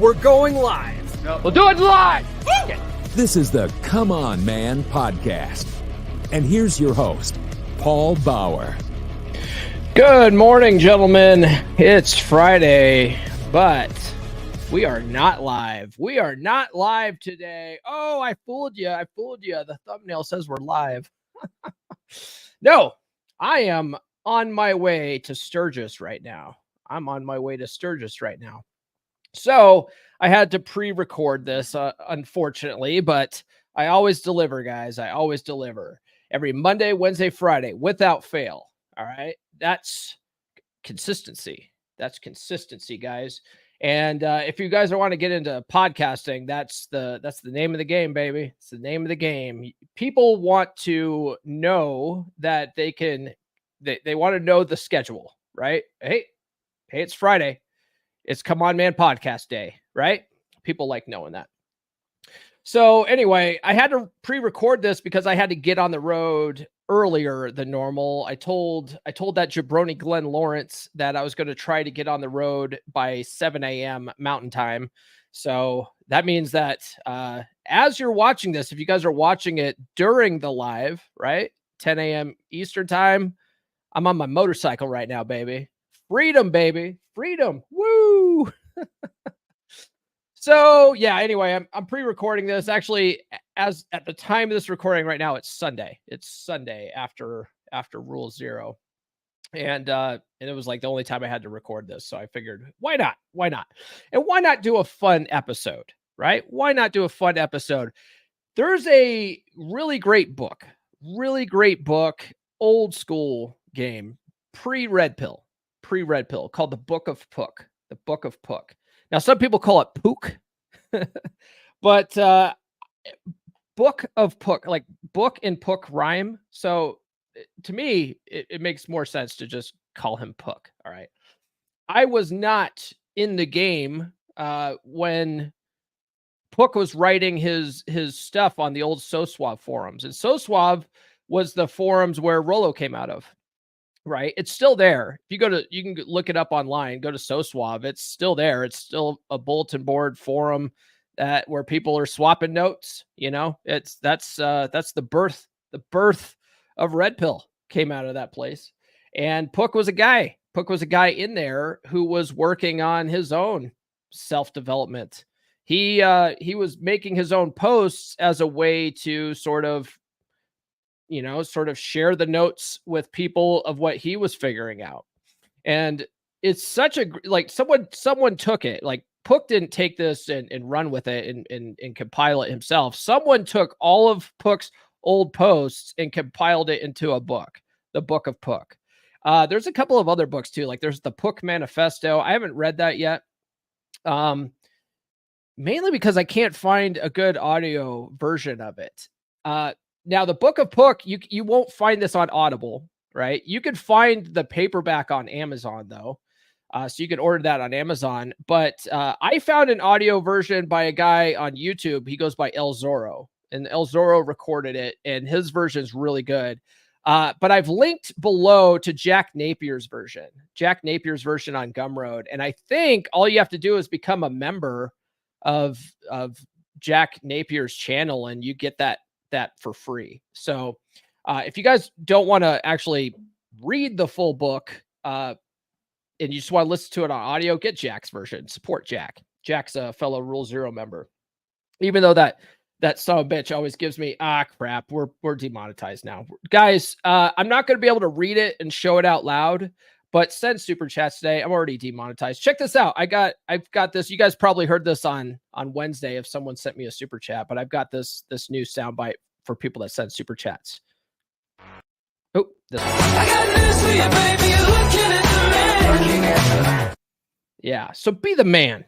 We're going live. No. We'll do it live. Okay. This is the Come On Man podcast. And here's your host, Paul Bauer. Good morning, gentlemen. It's Friday, but we are not live. We are not live today. Oh, I fooled you. The thumbnail says we're live. No, I am on my way to Sturgis right now. So I had to pre-record this, unfortunately, but I always deliver, guys. I always deliver every Monday, Wednesday, Friday, without fail. All right. That's consistency. Guys. And if you guys want to get into podcasting, that's the name of the game, baby. It's the name of the game. People want to know that they want to know the schedule, right? Hey, it's Friday. It's Come On Man podcast day, right? People like knowing that. So anyway, I had to pre-record this because I had to get on the road earlier than normal. I told that jabroni Glenn Lawrence that I was going to try to get on the road by 7 a.m. Mountain Time. So that means that as you're watching this, if you guys are watching it during the live, right, 10 a.m. Eastern Time, I'm on my motorcycle right now, baby. Freedom, baby. Freedom. Woo. So yeah, anyway, I'm pre-recording this. Actually, as at the time of this recording right now, it's Sunday. It's Sunday after Rule 0. And it was like the only time I had to record this. So I figured, why not? And why not do a fun episode, right? Why not do a fun episode? There's a really great book, old school game, pre-Red Pill, called the Book of Pook. The Book of Pook. Now, some people call it Pook, but Book of Pook, like book and Pook rhyme. So to me, it makes more sense to just call him Pook. All right. I was not in the game when Pook was writing his stuff on the old SoSuave forums. And SoSuave was the forums where Rollo came out of. Right. It's still there. If you can look it up online, go to SoSuave. It's still there. It's still a bulletin board forum where people are swapping notes. You know, that's the birth of Red Pill came out of that place. And Pook was a guy in there who was working on his own self-development. He was making his own posts as a way to sort of share the notes with people of what he was figuring out. And it's such a, like, someone took it. Like, Pook didn't take this and run with it and compile it himself. Someone took all of Pook's old posts and compiled it into a book, the Book of Pook. There's a couple of other books too. Like there's the Pook Manifesto. I haven't read that yet. Mainly because I can't find a good audio version of it. Now, the Book of Pook, you won't find this on Audible, right? You can find the paperback on Amazon, though. So you can order that on Amazon. But I found an audio version by a guy on YouTube. He goes by El Zorro. And El Zorro recorded it, and his version is really good. But I've linked below to Jack Napier's version on Gumroad. And I think all you have to do is become a member of Jack Napier's channel, and you get that for free. So if you guys don't want to actually read the full book and you just want to listen to it on audio, get Jack's version. Support Jack. Jack's a fellow Rule 0 member. Even though that son of a bitch always gives me, crap, we're demonetized now. Guys, I'm not going to be able to read it and show it out loud, but send super chats today. I'm already demonetized. Check this out. I've got this. You guys probably heard this on Wednesday if someone sent me a super chat, but I've got this new soundbite for people that send super chats. Oh, this one. I got news for you, baby. Looking at the yeah. So be the man.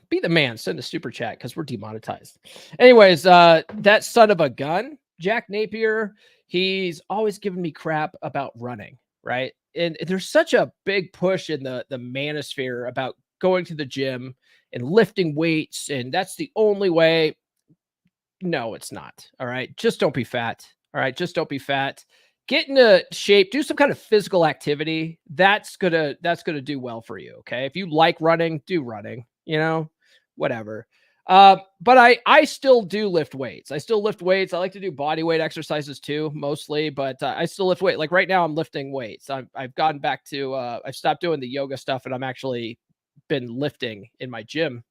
Send a super chat because we're demonetized. Anyways, that son of a gun, Jack Napier, he's always giving me crap about running, right? And there's such a big push in the manosphere about going to the gym and lifting weights, and that's the only way. No, it's not. All right. Just don't be fat. All right. Just don't be fat. Get into shape, do some kind of physical activity. That's gonna do well for you. Okay. If you like running, do running, whatever. But I still do lift weights. I still lift weights. I like to do body weight exercises too, mostly, but I still lift weight. Like right now I'm lifting weights. I've gotten back to, I've stopped doing the yoga stuff and I'm actually been lifting in my gym,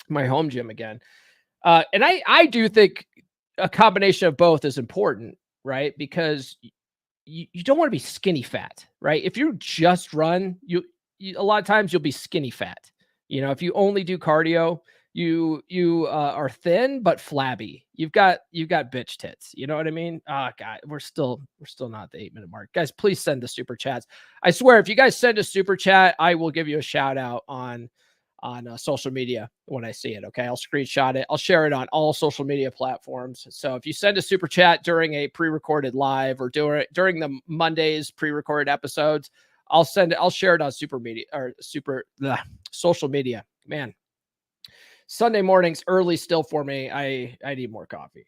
my home gym again. And I do think a combination of both is important, right? Because you don't want to be skinny fat, right? If you just run, you a lot of times you'll be skinny fat. If you only do cardio, you are thin but flabby. You've got bitch tits. You know what I mean? God, we're still not at the 8-minute mark. Guys, please send the super chats. I swear, if you guys send a super chat, I will give you a shout out on social media when I see it. Okay. I'll screenshot it. I'll share it on all social media platforms. So if you send a super chat during a pre-recorded live or during the Mondays pre-recorded episodes, I'll share it on social media, man. Sunday mornings early still for me. I need more coffee.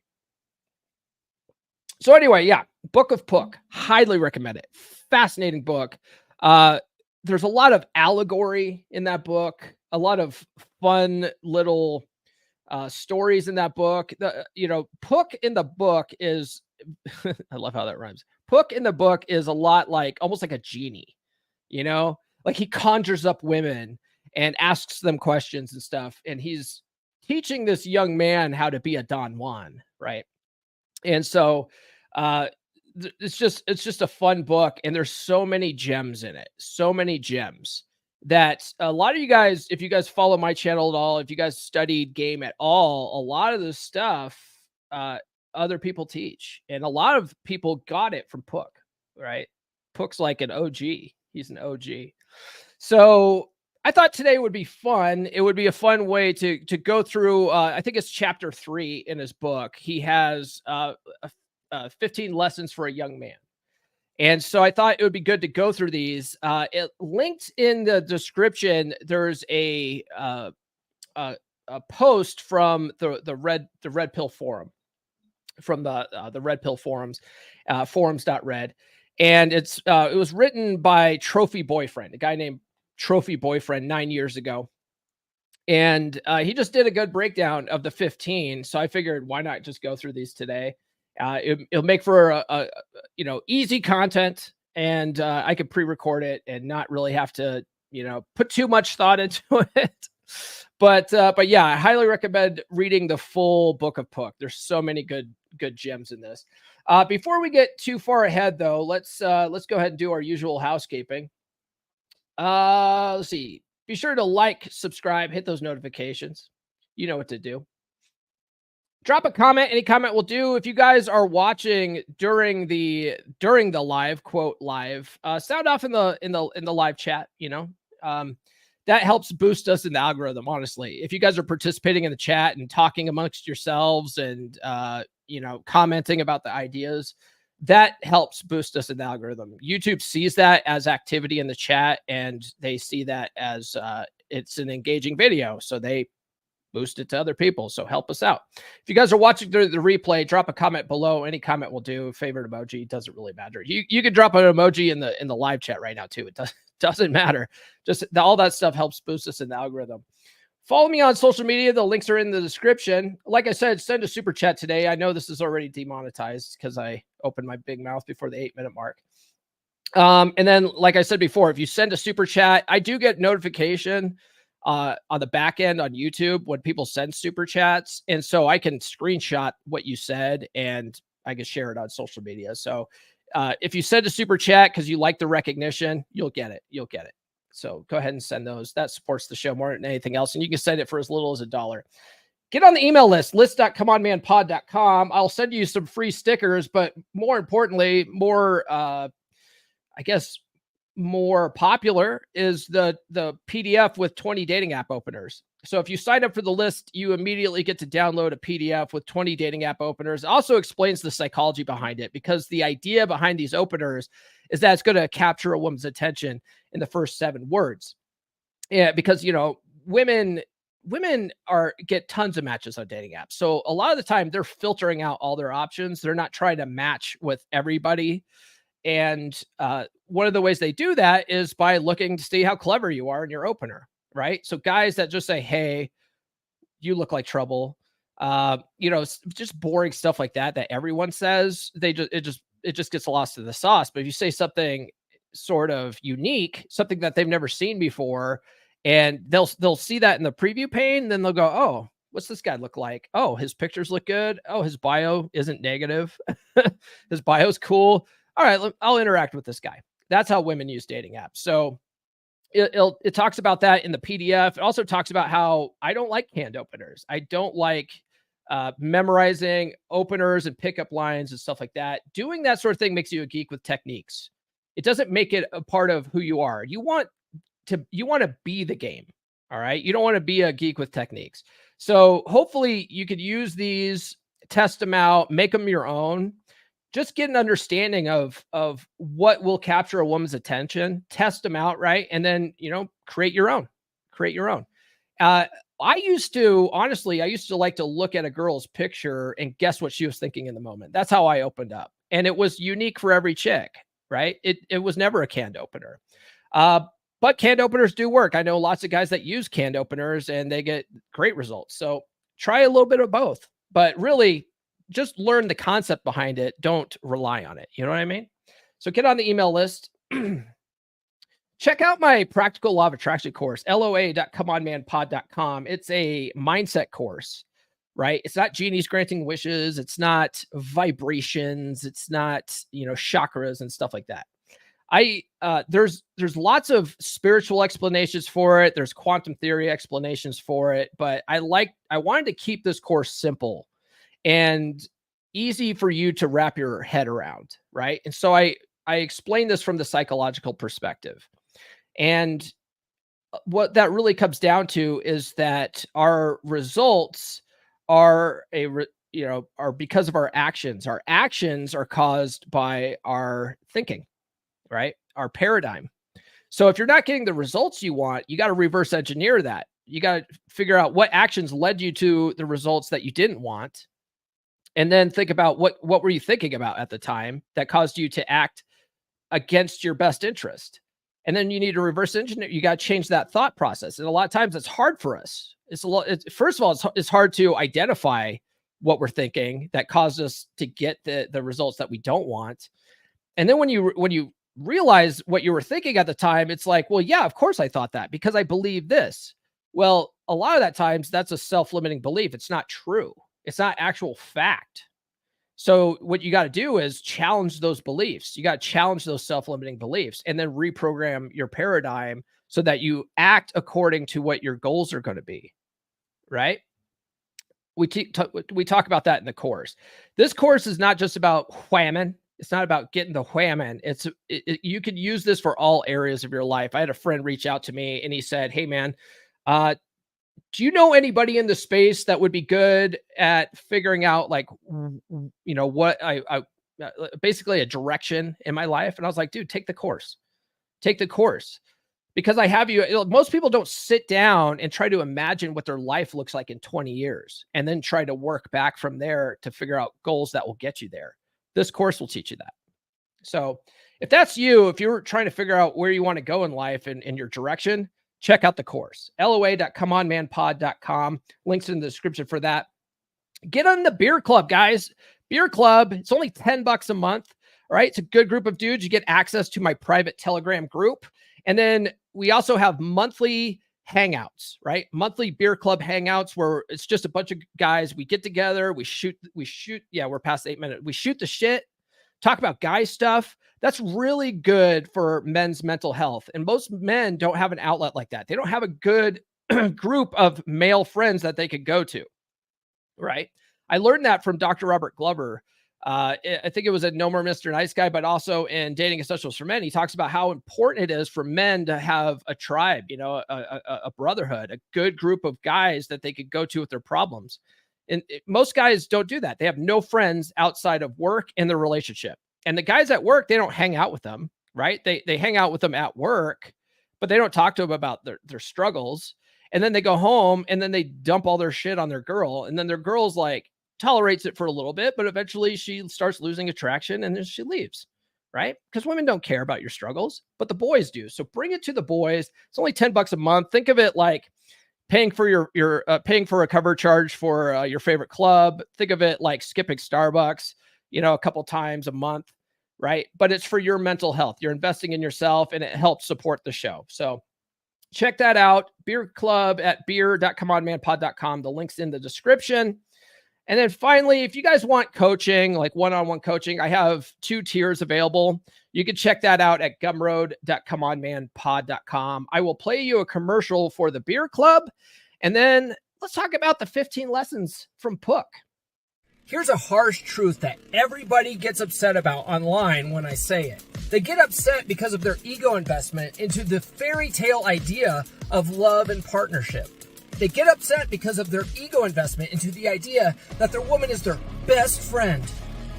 So anyway, yeah, Book of Pook, highly recommend it. Fascinating book. There's a lot of allegory in that book, a lot of fun little stories in that book. Pook in the book is, I love how that rhymes. Pook in the book is a lot like, almost like a genie, like he conjures up women and asks them questions and stuff. And he's teaching this young man how to be a Don Juan, right? And so, it's just a fun book, and there's so many gems in it. So many gems that a lot of you guys, if you guys follow my channel at all, if you guys studied game at all, a lot of this stuff other people teach, and a lot of people got it from Pook, right? Pook's like an OG. He's an OG. So I thought today would be fun. It would be a fun way to go through. I think it's chapter 3 in his book. He has 15 lessons for a young man. And so I thought it would be good to go through these. It linked in the description. There's a post from the Red Pill forum, from the Red Pill forums, forums.red. And it was written by Trophy Boyfriend, a guy named Trophy Boyfriend 9 years ago. And he just did a good breakdown of the 15. So I figured, why not just go through these today? It'll make for a easy content, and I could pre-record it and not really have to, put too much thought into it. But yeah, I highly recommend reading the full Book of Pook. There's so many good gems in this. Before we get too far ahead, though, let's go ahead and do our usual housekeeping. Let's see. Be sure to like, subscribe, hit those notifications. You know what to do. Drop a comment. Any comment will do. If you guys are watching during the live, quote live, sound off in the live chat. That helps boost us in the algorithm. Honestly, if you guys are participating in the chat and talking amongst yourselves and commenting about the ideas, that helps boost us in the algorithm. YouTube sees that as activity in the chat, and they see that as it's an engaging video, so they boost it to other people. So help us out. If you guys are watching the replay, drop a comment below. Any comment will do. Favorite emoji, doesn't really matter. You can drop an emoji in the live chat right now too. It doesn't matter. Just all that stuff helps boost us in the algorithm. Follow me on social media. The links are in the description. Like I said, send a super chat today. I know this is already demonetized because I opened my big mouth before the 8-minute mark. And then, like I said before, if you send a super chat, I do get notification on the back end on YouTube when people send super chats. And so I can screenshot what you said and I can share it on social media. So if you send a super chat because you like the recognition, you'll get it. So go ahead and send those. That supports the show more than anything else. And you can send it for as little as $1. Get on the email list.comeonmanpod.com. I'll send you some free stickers, but more importantly, more popular is the PDF with 20 dating app openers. So if you sign up for the list, you immediately get to download a PDF with 20 dating app openers. It also explains the psychology behind it, because the idea behind these openers is that it's going to capture a woman's attention in the first 7 words. Yeah, because women get tons of matches on dating apps. So a lot of the time they're filtering out all their options. They're not trying to match with everybody. And one of the ways they do that is by looking to see how clever you are in your opener, right? So guys that just say, hey, you look like trouble. Just boring stuff like that everyone says. It just gets lost in the sauce. But if you say something sort of unique, something that they've never seen before, and they'll see that in the preview pane, then they'll go, oh, what's this guy look like? Oh, his pictures look good. Oh, his bio isn't negative. His bio's cool. All right, I'll interact with this guy. That's how women use dating apps. So it talks about that in the PDF. It also talks about how I don't like canned openers. I don't like memorizing openers and pickup lines and stuff like that. Doing that sort of thing makes you a geek with techniques. It doesn't make it a part of who you are. You want to be the game. All right. You don't want to be a geek with techniques. So hopefully you could use these, test them out, make them your own. Just get an understanding of what will capture a woman's attention, test them out, right? And then, create your own. I used to like to look at a girl's picture and guess what she was thinking in the moment. That's how I opened up. And it was unique for every chick, right? It was never a canned opener. But canned openers do work. I know lots of guys that use canned openers and they get great results. So try a little bit of both, but really just learn the concept behind it. Don't rely on it. You know what I mean? So get on the email list. Check out my Practical Law of Attraction course, loa.comeonmanpod.com. It's a mindset course, right? It's not genies granting wishes. It's not vibrations. It's not, chakras and stuff like that. There's lots of spiritual explanations for it. There's quantum theory explanations for it, but I wanted to keep this course simple and easy for you to wrap your head around, right? And so I explain this from the psychological perspective. And what that really comes down to is that our results are because of our actions. Our actions are caused by our thinking, right? Our paradigm. So if you're not getting the results you want, you got to reverse engineer that. You got to figure out what actions led you to the results that you didn't want. And then think about what were you thinking about at the time that caused you to act against your best interest. And then you need to reverse engineer. You got to change that thought process. And a lot of times it's hard for us. First of all, it's hard to identify what we're thinking that caused us to get the results that we don't want. And then when you realize what you were thinking at the time, it's like, well, yeah, of course I thought that because I believe this. Well, a lot of that times that's a self-limiting belief. It's not true. It's not actual fact. So what you got to do is challenge those beliefs. You got to challenge those self-limiting beliefs and then reprogram your paradigm so that you act according to what your goals are going to be, right? We talk about that in the course. This course is not just about whamming. It's not about getting the whamming. You could use this for all areas of your life. I had a friend reach out to me and he said, hey man, do you know anybody in the space that would be good at figuring out what I basically a direction in my life? And I was like, dude, take the course because I have you. Most people don't sit down and try to imagine what their life looks like in 20 years and then try to work back from there to figure out goals that will get you there. This course will teach you that. So if that's you, if you're trying to figure out where you want to go in life and your direction, check out the course, loa.comeonmanpod.com. Links in the description for that. Get on the beer club, guys. Beer club. It's only $10 a month. All right. It's a good group of dudes. You get access to my private Telegram group. And then we also have monthly hangouts, right? Monthly beer club hangouts where it's just a bunch of guys. We get together, we shoot. Yeah, we're past 8 minutes. We shoot the shit, talk about guy stuff. That's really good for men's mental health. And most men don't have an outlet like that. They don't have a good group of male friends that they could go to, right? I learned that from Dr. Robert Glover. I think it was a No More Mr. Nice Guy, but also in Dating Essentials for Men. He talks about how important it is for men to have a tribe, a brotherhood, a good group of guys that they could go to with their problems. And most guys don't do that. They have no friends outside of work and their relationship. And the guys at work, they don't hang out with them, right? They hang out with them at work, but they don't talk to them about their struggles. And then they go home and then they dump all their shit on their girl. And then their girl's like, tolerates it for a little bit, but eventually she starts losing attraction and then she leaves, right? Because women don't care about your struggles, but the boys do. So bring it to the boys. It's only $10 a month. Think of it like paying for your paying for a cover charge for your favorite club. Think of it like skipping Starbucks, a couple times a month, right? But it's for your mental health. You're investing in yourself, and it helps support the show. So check that out. Beer Club at beer.comeonmanpod.com. The link's in the description. And then finally, if you guys want coaching, like one-on-one coaching, I have 2 tiers available. You can check that out at gumroad.comeonmanpod.com. I will play you a commercial for the Beer Club, and then let's talk about the 15 lessons from Pook. Here's a harsh truth that everybody gets upset about online when I say it. They get upset because of their ego investment into the fairy tale idea of love and partnership. They get upset because of their ego investment into the idea that their woman is their best friend,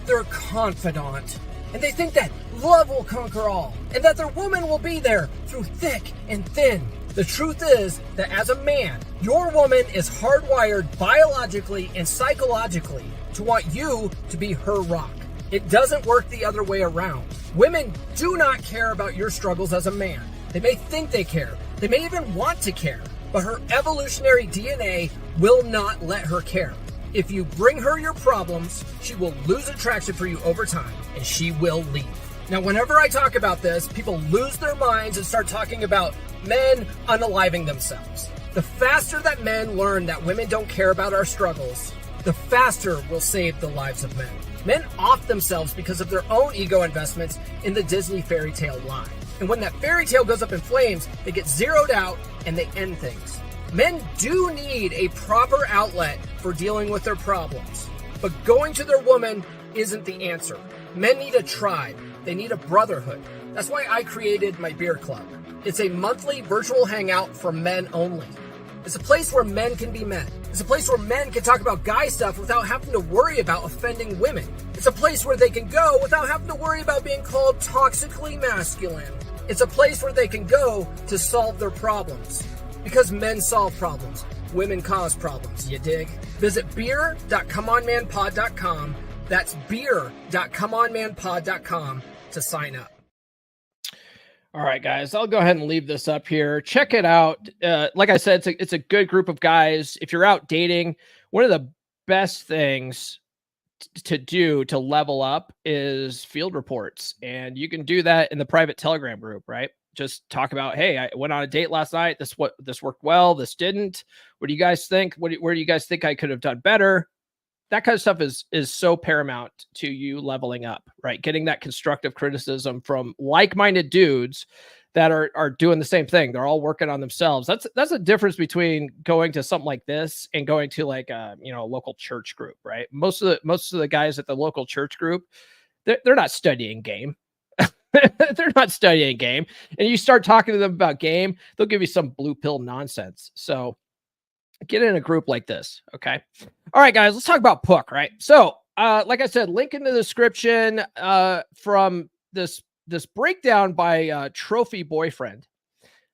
their confidant, and they think that love will conquer all, and that their woman will be there through thick and thin. The truth is that as a man, your woman is hardwired biologically and psychologically to want you to be her rock. It doesn't work the other way around. Women do not care about your struggles as a man. They may think they care. They may even want to care. But her evolutionary DNA will not let her care. If you bring her your problems, she will lose attraction for you over time, and she will leave. Now, whenever I talk about this, people lose their minds and start talking about men unaliving themselves. The faster that men learn that women don't care about our struggles, the faster we'll save the lives of men. Men off themselves because of their own ego investments in the Disney fairy tale lie. And when that fairy tale goes up in flames, they get zeroed out and they end things. Men do need a proper outlet for dealing with their problems, but going to their woman isn't the answer. Men need a tribe. They need a brotherhood. That's why I created my Beer Club. It's a monthly virtual hangout for men only. It's a place where men can be men. It's a place where men can talk about guy stuff without having to worry about offending women. It's a place where they can go without having to worry about being called toxically masculine. It's a place where they can go to solve their problems. Because men solve problems, women cause problems, you dig? Visit beer.comeonmanpod.com. That's beer.comeonmanpod.com to sign up. All right, guys, I'll go ahead and leave this up here. Check it out. Like I said, it's a good group of guys. If you're out dating, one of the best things to do to level up is field reports. And you can do that in the private Telegram group, right? Just talk about, hey, I went on a date last night. This worked well. This didn't. What do you guys think? Where do you guys think I could have done better? That kind of stuff is so paramount to you leveling up, right? Getting that constructive criticism from like-minded dudes that are doing the same thing. They're all working on themselves. That's a difference between going to something like this and going to like a local church group, right? Most of the guys at the local church group, they're not studying game. They're not studying game. And you start talking to them about game, they'll give you some blue pill nonsense. So get in a group like this. Okay. All right, guys, let's talk about Pook, right? So, like I said, link in the description from this breakdown by Trophy Boyfriend,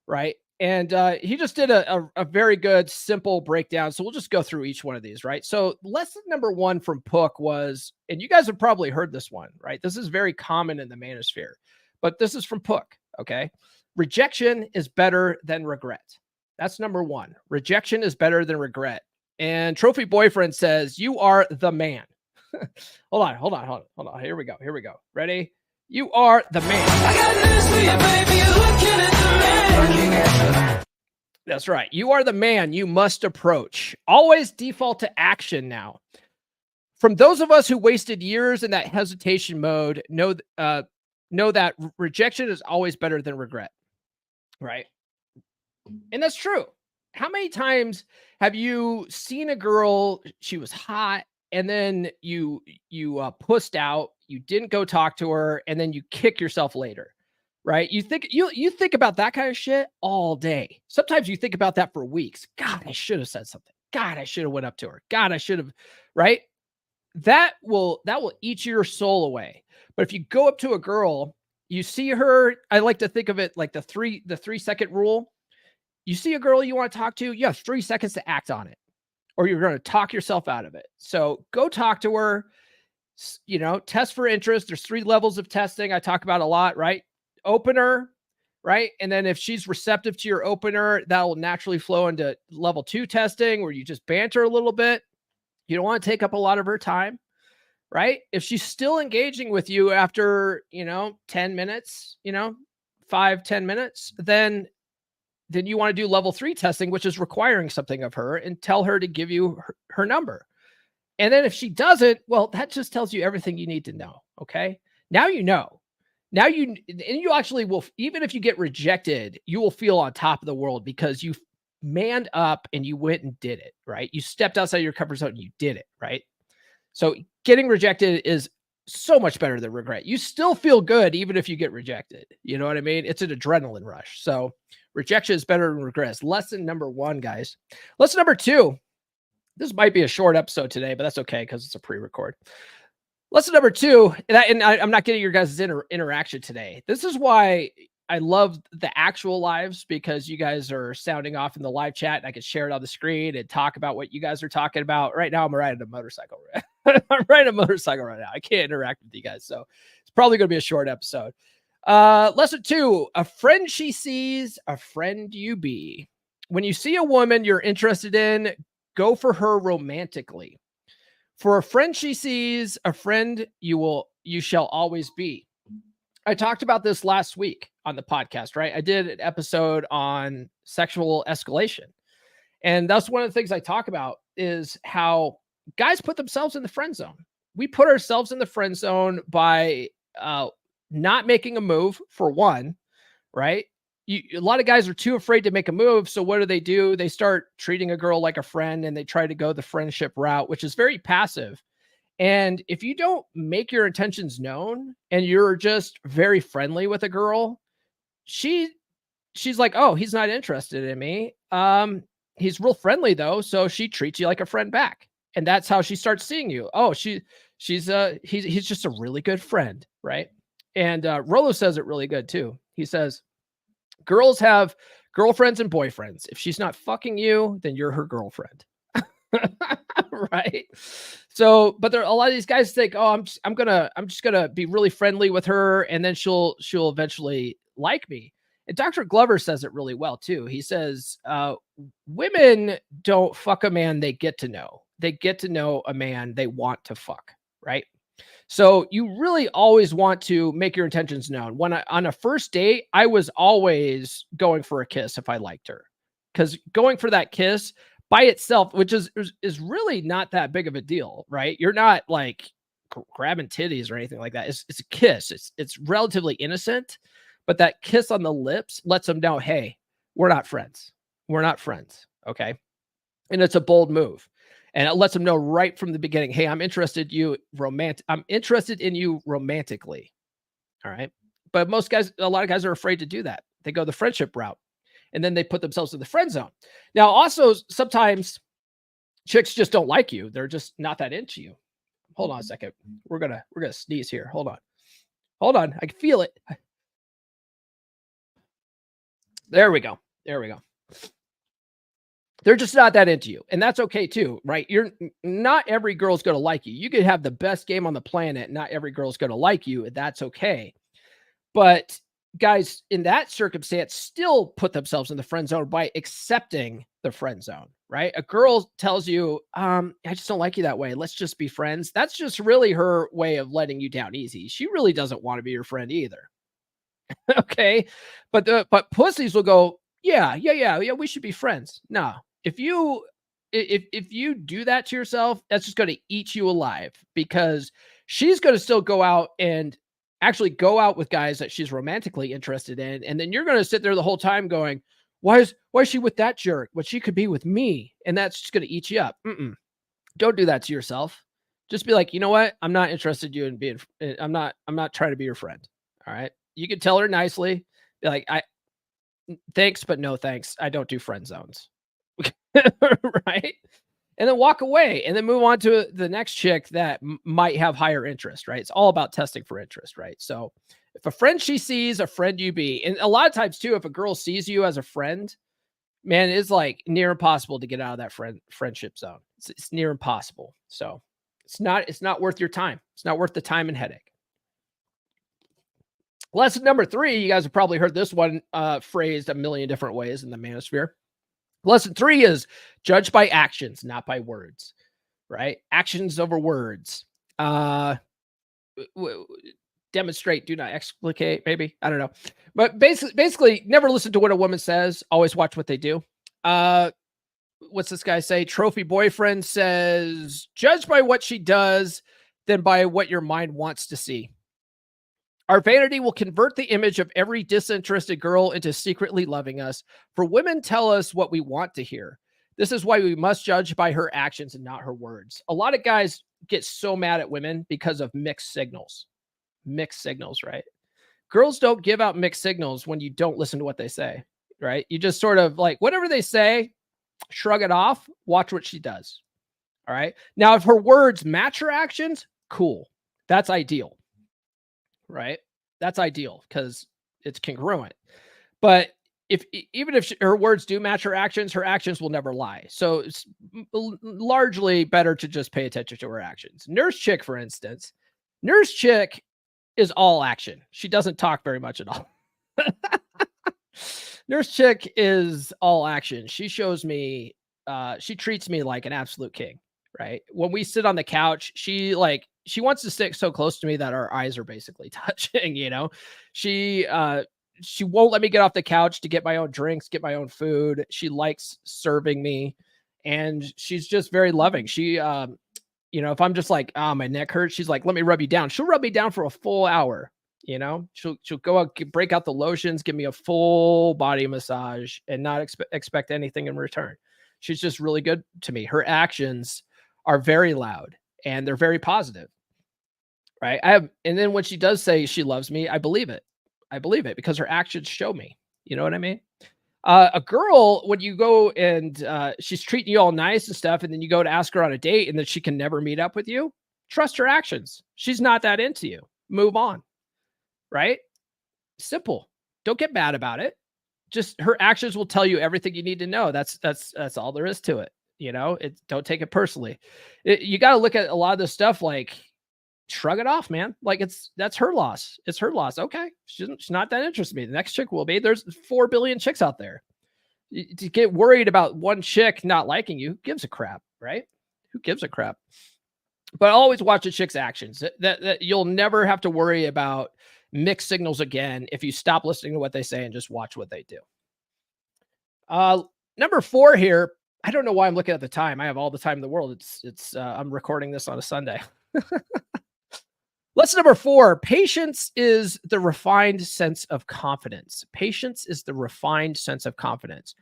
right? And he just did a very good, simple breakdown. So we'll just go through each one of these, right? So lesson number 1 from Pook was, and you guys have probably heard this one, right? This is very common in the manosphere, but this is from Pook, okay? Rejection is better than regret. That's number 1. Rejection is better than regret. And Trophy Boyfriend says, you are the man. Hold on. Here we go. Ready? You are the man. I got news for you, baby. You're looking at the man. That's right. You are the man you must approach. Always default to action now. From those of us who wasted years in that hesitation mode, know that rejection is always better than regret, right? And that's true. How many times have you seen a girl, she was hot, and then you pussed out, you didn't go talk to her, and then you kick yourself later, right? You think about that kind of shit all day. Sometimes you think about that for weeks. God, I should have said something. God, I should have went up to her. God, I should have, right? That will eat your soul away. But if you go up to a girl, you see her, I like to think of it like the 3-second rule. You see a girl you want to talk to, you have 3 seconds to act on it, or you're going to talk yourself out of it. So go talk to her, test for interest. There's 3 levels of testing I talk about a lot, right? Opener, right? And then if she's receptive to your opener, that will naturally flow into level 2 testing where you just banter a little bit. You don't want to take up a lot of her time, right? If she's still engaging with you after, 10 minutes, 5-10 minutes, then you want to do level 3 testing, which is requiring something of her, and tell her to give you her number. And then if she doesn't, well, that just tells you everything you need to know. Okay. Now you know. Now and you actually will, even if you get rejected, you will feel on top of the world because you manned up and you went and did it, right? You stepped outside your comfort zone and you did it, right? So getting rejected is so much better than regret. You still feel good even if you get rejected. You know what I mean? It's an adrenaline rush. So rejection is better than regret. Lesson number 1, guys. Lesson number 2. This might be a short episode today, but that's okay because it's a pre-record. Lesson number 2, I'm not getting your guys' interaction today. This is why I love the actual lives, because you guys are sounding off in the live chat and I can share it on the screen and talk about what you guys are talking about. Right now, I'm riding a motorcycle. I'm riding a motorcycle right now. I can't interact with you guys, so it's probably going to be a short episode. Lesson 2, a friend she sees, a friend you be. When you see a woman you're interested in, go for her romantically. For a friend she sees, a friend you shall always be. I talked about this last week on the podcast, right? I did an episode on sexual escalation. And that's one of the things I talk about is how guys put themselves in the friend zone. We put ourselves in the friend zone by not making a move, for one, right? A lot of guys are too afraid to make a move. So what do? They start treating a girl like a friend and they try to go the friendship route, which is very passive. And if you don't make your intentions known and you're just very friendly with a girl, she's like, oh, he's not interested in me. He's real friendly though. So she treats you like a friend back. And that's how she starts seeing you. Oh, he's just a really good friend. Right. And Rollo says it really good too. He says, girls have girlfriends and boyfriends. If she's not fucking you, then you're her girlfriend. Right. So, but there are a lot of these guys think, oh, I'm just gonna be really friendly with her, and then she'll eventually like me. And Dr. Glover says it really well too. He says, women don't fuck a man they get to know. They get to know a man they want to fuck. Right. So you really always want to make your intentions known. On a first date, I was always going for a kiss if I liked her, because going for that kiss by itself, which is really not that big of a deal, right? You're not like grabbing titties or anything like that. It's a kiss. It's relatively innocent, but that kiss on the lips lets them know, hey, we're not friends. We're not friends. Okay. And it's a bold move. And it lets them know right from the beginning, hey, I'm interested in you romantically. All right. But a lot of guys are afraid to do that. They go the friendship route and then they put themselves in the friend zone. Now, also sometimes chicks just don't like you. They're just not that into you. Hold on a second. We're going to sneeze here. Hold on. I can feel it. There we go. They're just not that into you. And that's okay too, right? Not every girl's going to like you. You could have the best game on the planet. Not every girl's going to like you. And that's okay. But guys in that circumstance still put themselves in the friend zone by accepting the friend zone, right? A girl tells you, I just don't like you that way. Let's just be friends. That's just really her way of letting you down easy. She really doesn't want to be your friend either. Okay. But pussies will go, yeah, we should be friends. No. If you do that to yourself, that's just going to eat you alive, because she's going to still go out and actually go out with guys that she's romantically interested in. And then you're going to sit there the whole time going, why is she with that jerk when she could be with me? And that's just going to eat you up. Don't do that to yourself. Just be like, you know what? I'm not interested in you in being, I'm not trying to be your friend. All right. You can tell her nicely, be like, thanks, but no thanks. I don't do friend zones. Right. And then walk away and then move on to the next chick that might have higher interest, right? It's all about testing for interest, right? So if a friend she sees, a friend you be. And a lot of times too, if a girl sees you as a friend, man, it's like near impossible to get out of that friendship zone. It's near impossible. So it's not worth your time. It's not worth the time and headache. Lesson number 3, you guys have probably heard this one phrased a million different ways in the manosphere. Lesson 3 is judge by actions, not by words, right? Actions over words. Demonstrate, do not explicate, maybe. I don't know. But basically, never listen to what a woman says. Always watch what they do. What's this guy say? Trophy boyfriend says, judge by what she does, than by what your mind wants to see. Our vanity will convert the image of every disinterested girl into secretly loving us. For women tell us what we want to hear. This is why we must judge by her actions and not her words. A lot of guys get so mad at women because of mixed signals. Mixed signals, right? Girls don't give out mixed signals when you don't listen to what they say, right? You just sort of like whatever they say, shrug it off, watch what she does. All right. Now, if her words match her actions, cool. That's ideal. Right? That's ideal because it's congruent. But even if her words do match her actions will never lie. So it's largely better to just pay attention to her actions. Nurse Chick, for instance, Nurse Chick is all action. She doesn't talk very much at all. Nurse Chick is all action. She shows me, she treats me like an absolute king, right? When we sit on the couch, she wants to stick so close to me that our eyes are basically touching, you know? She won't let me get off the couch to get my own drinks, get my own food. She likes serving me, and she's just very loving. She, if I'm just like, my neck hurts, she's like, let me rub you down. She'll rub me down for a full hour. She'll go out, break out the lotions, give me a full body massage, and not expect anything in return. She's just really good to me. Her actions are very loud and they're very positive, right? And then when she does say she loves me, I believe it. I believe it because her actions show me. You know what I mean? A girl, when you go and she's treating you all nice and stuff, and then you go to ask her on a date and then she can never meet up with you, trust her actions. She's not that into you. Move on. Right? Simple. Don't get mad about it. Just her actions will tell you everything you need to know. That's all there is to it. Don't take it personally. You got to look at a lot of this stuff like shrug it off, man. Like that's her loss. It's her loss. Okay. She's not that interested in me. The next chick will be. There's 4 billion chicks out there. To get worried about one chick not liking you, who gives a crap, right? Who gives a crap? But always watch a chick's actions. That you'll never have to worry about mixed signals again if you stop listening to what they say and just watch what they do. Number 4 here. I don't know why I'm looking at the time. I have all the time in the world. I'm recording this on a Sunday. Lesson number 4, patience is the refined sense of confidence. Patience is the refined sense of confidence.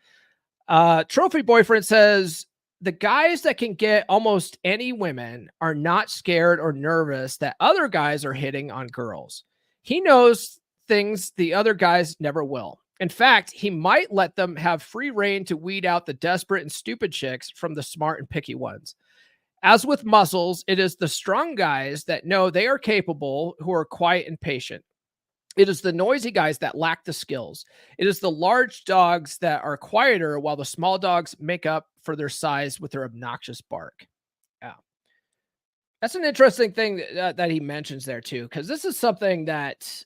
Trophy boyfriend says, the guys that can get almost any women are not scared or nervous that other guys are hitting on girls. He knows things the other guys never will. In fact, he might let them have free reign to weed out the desperate and stupid chicks from the smart and picky ones. As with muscles, it is the strong guys that know they are capable who are quiet and patient. It is the noisy guys that lack the skills. It is the large dogs that are quieter while the small dogs make up for their size with their obnoxious bark. Yeah. That's an interesting thing that he mentions there too, because this is something that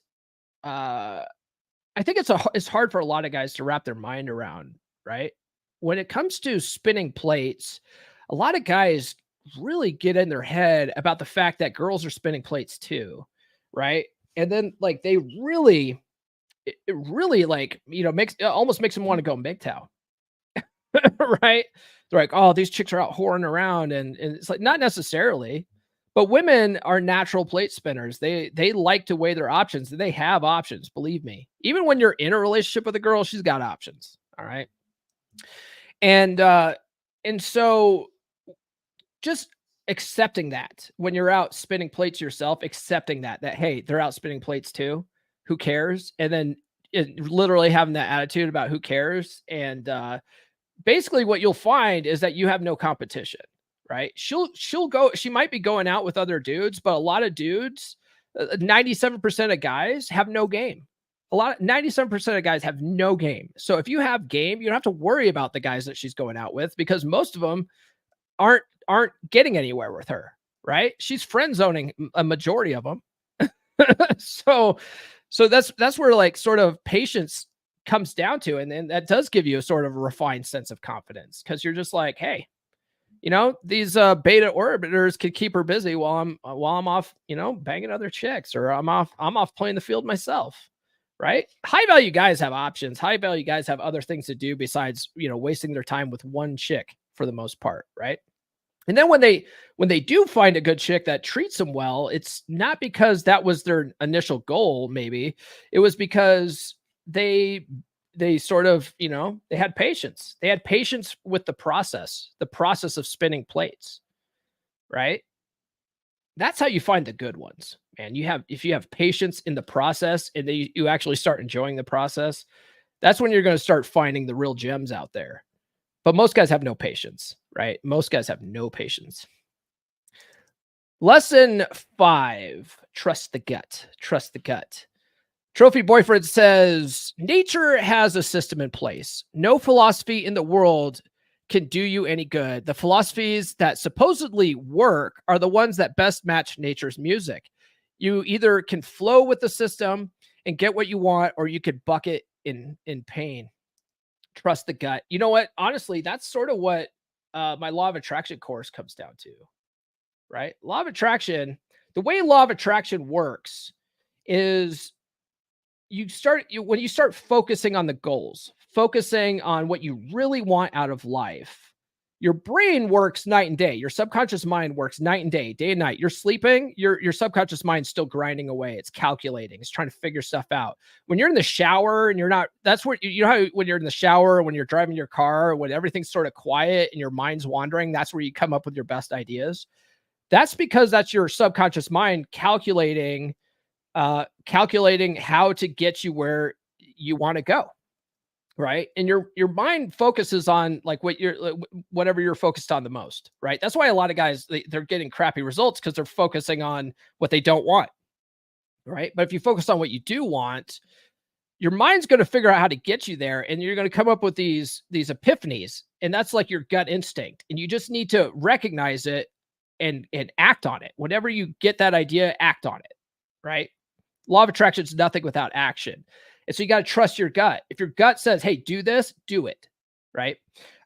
I think it's hard for a lot of guys to wrap their mind around, right? When it comes to spinning plates, a lot of guys really get in their head about the fact that girls are spinning plates too, right? And then like they really, it really like, almost makes them want to go MGTOW, right? They're like, oh, these chicks are out whoring around. And it's like, not necessarily, but women are natural plate spinners. They like to weigh their options. They have options, believe me. Even when you're in a relationship with a girl, she's got options. All right. And so just accepting that when you're out spinning plates yourself, accepting that, hey, they're out spinning plates too. Who cares? And then literally having that attitude about who cares. And basically what you'll find is that you have no competition, right? She might be going out with other dudes, but a lot of dudes, 97% of guys have no game. 97% of guys have no game. So if you have game, you don't have to worry about the guys that she's going out with because most of them aren't getting anywhere with her, right? She's friend zoning a majority of them. So So that's where like sort of patience comes down to, and then that does give you a sort of refined sense of confidence because you're just like, hey, these beta orbiters could keep her busy while I'm off, banging other chicks, or I'm off playing the field myself. Right? High value guys have options. High value guys have other things to do besides, wasting their time with one chick for the most part, right? And then when they do find a good chick that treats them well, it's not because that was their initial goal, maybe. It was because they sort of, they had patience. They had patience with the process of spinning plates, right? That's how you find the good ones. And if you have patience in the process and you actually start enjoying the process, that's when you're going to start finding the real gems out there. But most guys have no patience, right? Most guys have no patience. Lesson 5, trust the gut. Trust the gut. Trophy Boyfriend says, nature has a system in place. No philosophy in the world can do you any good. The philosophies that supposedly work are the ones that best match nature's music. You either can flow with the system and get what you want, or you could bucket in pain. Trust the gut. You know what? Honestly, that's sort of what my law of attraction course comes down to, right? Law of attraction, the way law of attraction works is when you start focusing on the goals, focusing on what you really want out of life, your brain works night and day. Your subconscious mind works night and day and night. You're sleeping, your subconscious mind's still grinding away. It's calculating. It's trying to figure stuff out. When you're in the shower and that's where, how when you're in the shower, when you're driving your car, when everything's sort of quiet and your mind's wandering, that's where you come up with your best ideas. That's because that's your subconscious mind calculating how to get you where you want to go, right? And your mind focuses on like whatever you're focused on the most, right? That's why a lot of guys they're getting crappy results because they're focusing on what they don't want, right? But if you focus on what you do want, your mind's going to figure out how to get you there, and you're going to come up with these epiphanies, and that's like your gut instinct, and you just need to recognize it and act on it. Whenever you get that idea, act on it, right? Law of attraction is nothing without action. And so you got to trust your gut. If your gut says, hey, do this, do it. Right.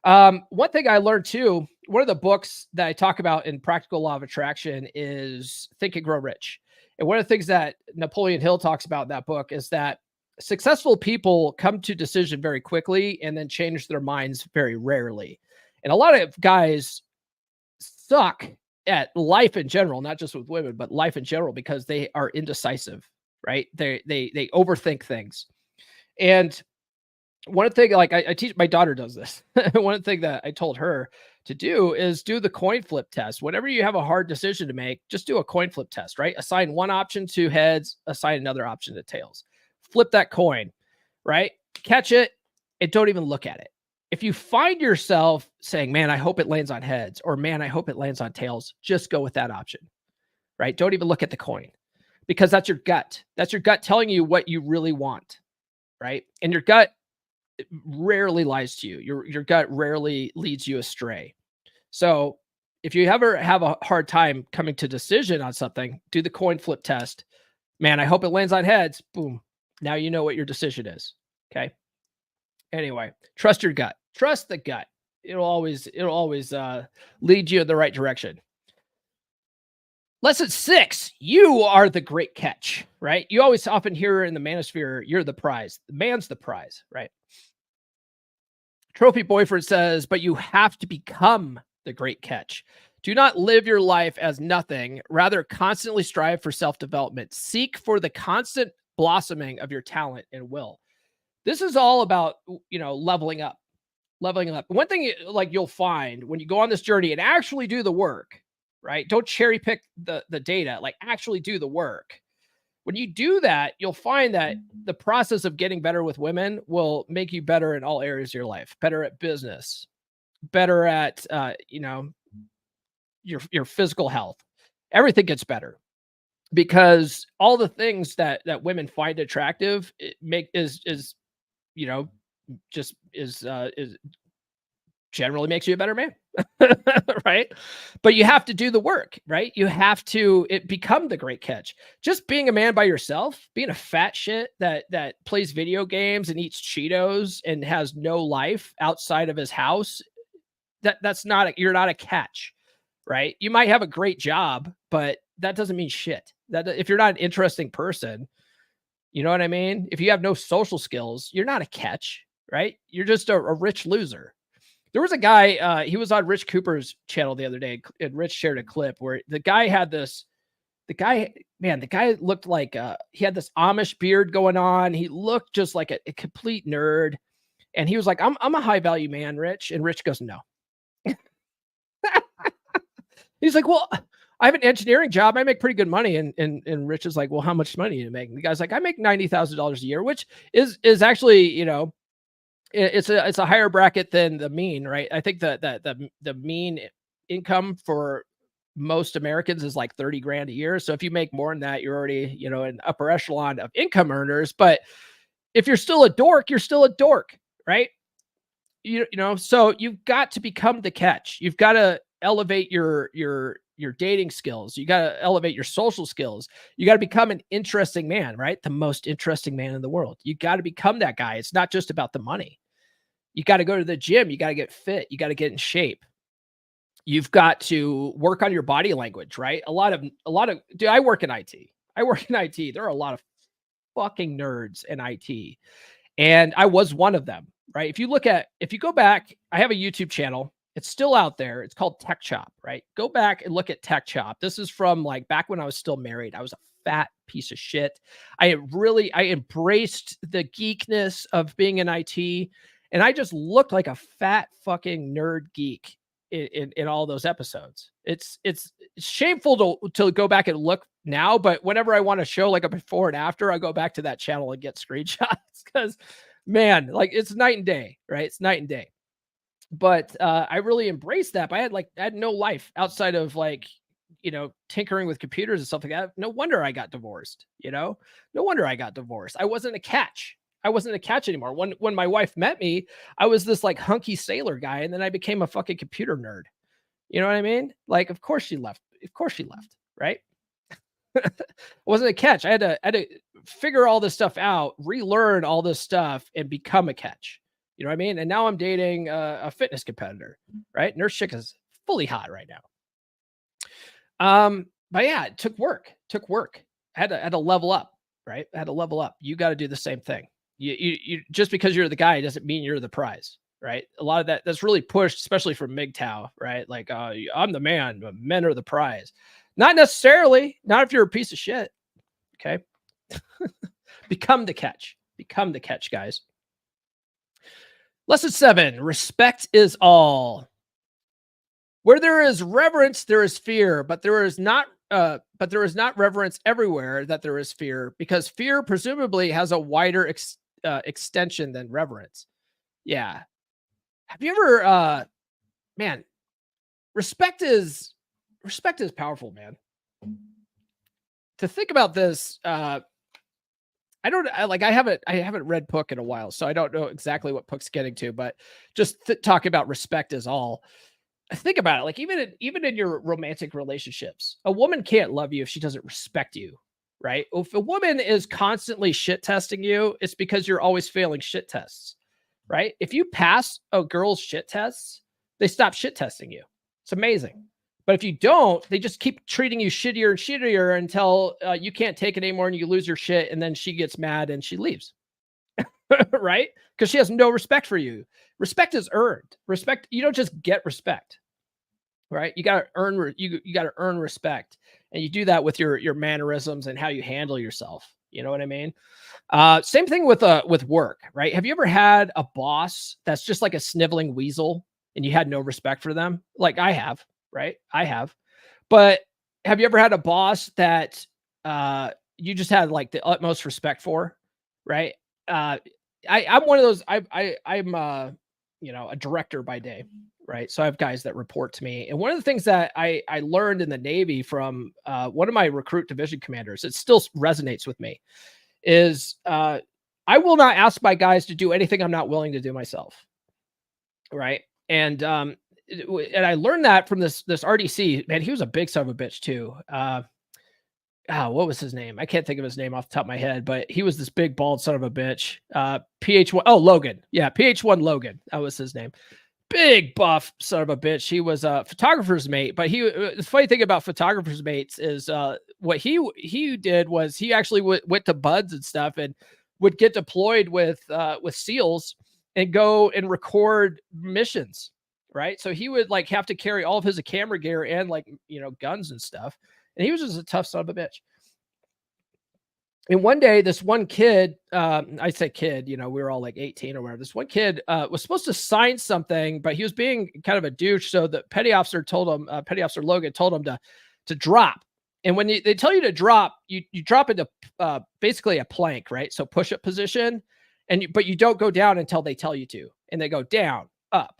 One thing I learned too, one of the books that I talk about in Practical Law of Attraction is Think and Grow Rich. And one of the things that Napoleon Hill talks about in that book is that successful people come to decision very quickly and then change their minds very rarely. And a lot of guys suck at life in general, not just with women, but life in general, because they are indecisive. Right? They overthink things. And one thing, like I teach, my daughter does this. One thing that I told her to do is do the coin flip test. Whenever you have a hard decision to make, just do a coin flip test, right? Assign one option to heads, assign another option to tails. Flip that coin, right? Catch it and don't even look at it. If you find yourself saying, man, I hope it lands on heads, or man, I hope it lands on tails, just go with that option, right? Don't even look at the coin. Because that's your gut. That's your gut telling you what you really want, right? And your gut rarely lies to you. Your gut rarely leads you astray. So if you ever have a hard time coming to decision on something, do the coin flip test. Man, I hope it lands on heads. Boom. Now you know what your decision is. Okay. Anyway, trust your gut. Trust the gut. It'll always lead you in the right direction. Lesson 6, you are the great catch, right? You always often hear in the manosphere, you're the prize. The man's the prize, right? Trophy Boyfriend says, but you have to become the great catch. Do not live your life as nothing. Rather, constantly strive for self-development. Seek for the constant blossoming of your talent and will. This is all about, leveling up. Leveling up. One thing like you'll find when you go on this journey and actually do the work, right? Don't cherry pick the data, like actually do the work. When you do that, you'll find that the process of getting better with women will make you better in all areas of your life, better at business, better at, your physical health. Everything gets better because all the things that women find attractive generally makes you a better man. Right? But you have to do the work, right? You have to become the great catch. Just being a man by yourself, being a fat shit that plays video games and eats Cheetos and has no life outside of his house, that's not you're not a catch, right? You might have a great job, but that doesn't mean shit. That if you're not an interesting person, you know what I mean? If you have no social skills, you're not a catch, right? You're just a rich loser. There was a guy, he was on Rich Cooper's channel the other day, and Rich shared a clip where the guy looked like, he had this Amish beard going on. He looked just like a complete nerd. And he was like, I'm a high value man, Rich. And Rich goes, no. He's like, well, I have an engineering job. I make pretty good money. And Rich is like, well, how much money do you make? And the guy's like, I make $90,000 a year, which is actually, you know, it's a higher bracket than the mean, right? I think the mean income for most Americans is like 30 grand a year. So if you make more than that, you're already, you know, an upper echelon of income earners. But if you're still a dork, you're still a dork, right? You know, so you've got to become the catch. You've got to elevate your dating skills. You got to elevate your social skills. You got to become an interesting man, right? The most interesting man in the world. You got to become that guy. It's not just about the money. You got to go to the gym. You got to get fit. You got to get in shape. You've got to work on your body language, right? A lot of, dude, I work in IT. There are a lot of fucking nerds in IT. And I was one of them, right? If you go back, I have a YouTube channel. It's still out there. It's called Tech Chop, right? Go back and look at Tech Chop. This is from like back when I was still married. I was a fat piece of shit. I embraced the geekness of being in IT, and I just looked like a fat fucking nerd geek in all those episodes. It's shameful to go back and look now, but whenever I want to show like a before and after, I go back to that channel and get screenshots because, man, like it's night and day, right? It's night and day. But I really embraced that. But I had no life outside of like, you know, tinkering with computers and stuff like that. No wonder I got divorced, you know? No wonder I got divorced. I wasn't a catch. I wasn't a catch anymore. When my wife met me, I was this like hunky sailor guy, and then I became a fucking computer nerd. You know what I mean? Like, of course she left. Of course she left, right? It wasn't a catch. I had to figure all this stuff out, relearn all this stuff, and become a catch. You know what I mean? And now I'm dating a fitness competitor, right? Nurse Chick is fully hot right now. But yeah, it took work. I had to level up, right? I had to level up. You got to do the same thing. You just because you're the guy doesn't mean you're the prize, right? A lot of that's really pushed, especially from MGTOW, right? Like, I'm the man, but men are the prize. Not necessarily. Not if you're a piece of shit. Okay. Become the catch. Become the catch, guys. Lesson 7, respect is all. Where there is reverence, there is fear, but there is not reverence everywhere that there is fear, because fear presumably has a wider extension than reverence. Yeah. Have you ever, man, respect is powerful, man. To think about this, I haven't read Pook in a while, so I don't know exactly what Pook's getting to, but just talking about respect is all. Think about it. Like even in your romantic relationships, a woman can't love you if she doesn't respect you, right? If a woman is constantly shit testing you, it's because you're always failing shit tests, right? If you pass a girl's shit tests, they stop shit testing you. It's amazing. But if you don't, they just keep treating you shittier and shittier until you can't take it anymore and you lose your shit, and then she gets mad and she leaves. Right? Because she has no respect for you. Respect is earned. Respect, you don't just get respect. Right? You got to earn you got to earn respect. And you do that with your mannerisms and how you handle yourself. You know what I mean? Same thing with work, right? Have you ever had a boss that's just like a sniveling weasel and you had no respect for them? Like I have. Right? I have. But have you ever had a boss that you just had like the utmost respect for? Right? I'm one of those. I'm you know, a director by day, right? So I have guys that report to me. And one of the things that I learned in the Navy from one of my recruit division commanders, it still resonates with me, is I will not ask my guys to do anything I'm not willing to do myself. Right? And I learned that from this RDC. Man, he was a big son of a bitch too. What was his name? I can't think of his name off the top of my head, but he was this big bald son of a bitch. PH1. Oh, Logan. Yeah, PH1 Logan. That was his name. Big buff son of a bitch. He was a photographer's mate, but the funny thing about photographer's mates is what he did was he actually went to buds and stuff and would get deployed with SEALs and go and record missions, right? So he would like have to carry all of his camera gear and like, guns and stuff. And he was just a tough son of a bitch. And one day, this one kid, I say kid, we were all like 18 or whatever. This one kid was supposed to sign something, but he was being kind of a douche. So the petty officer Logan told him to drop. And when they tell you to drop, you drop into basically a plank, right? So push-up position, but you don't go down until they tell you to. And they go down, up,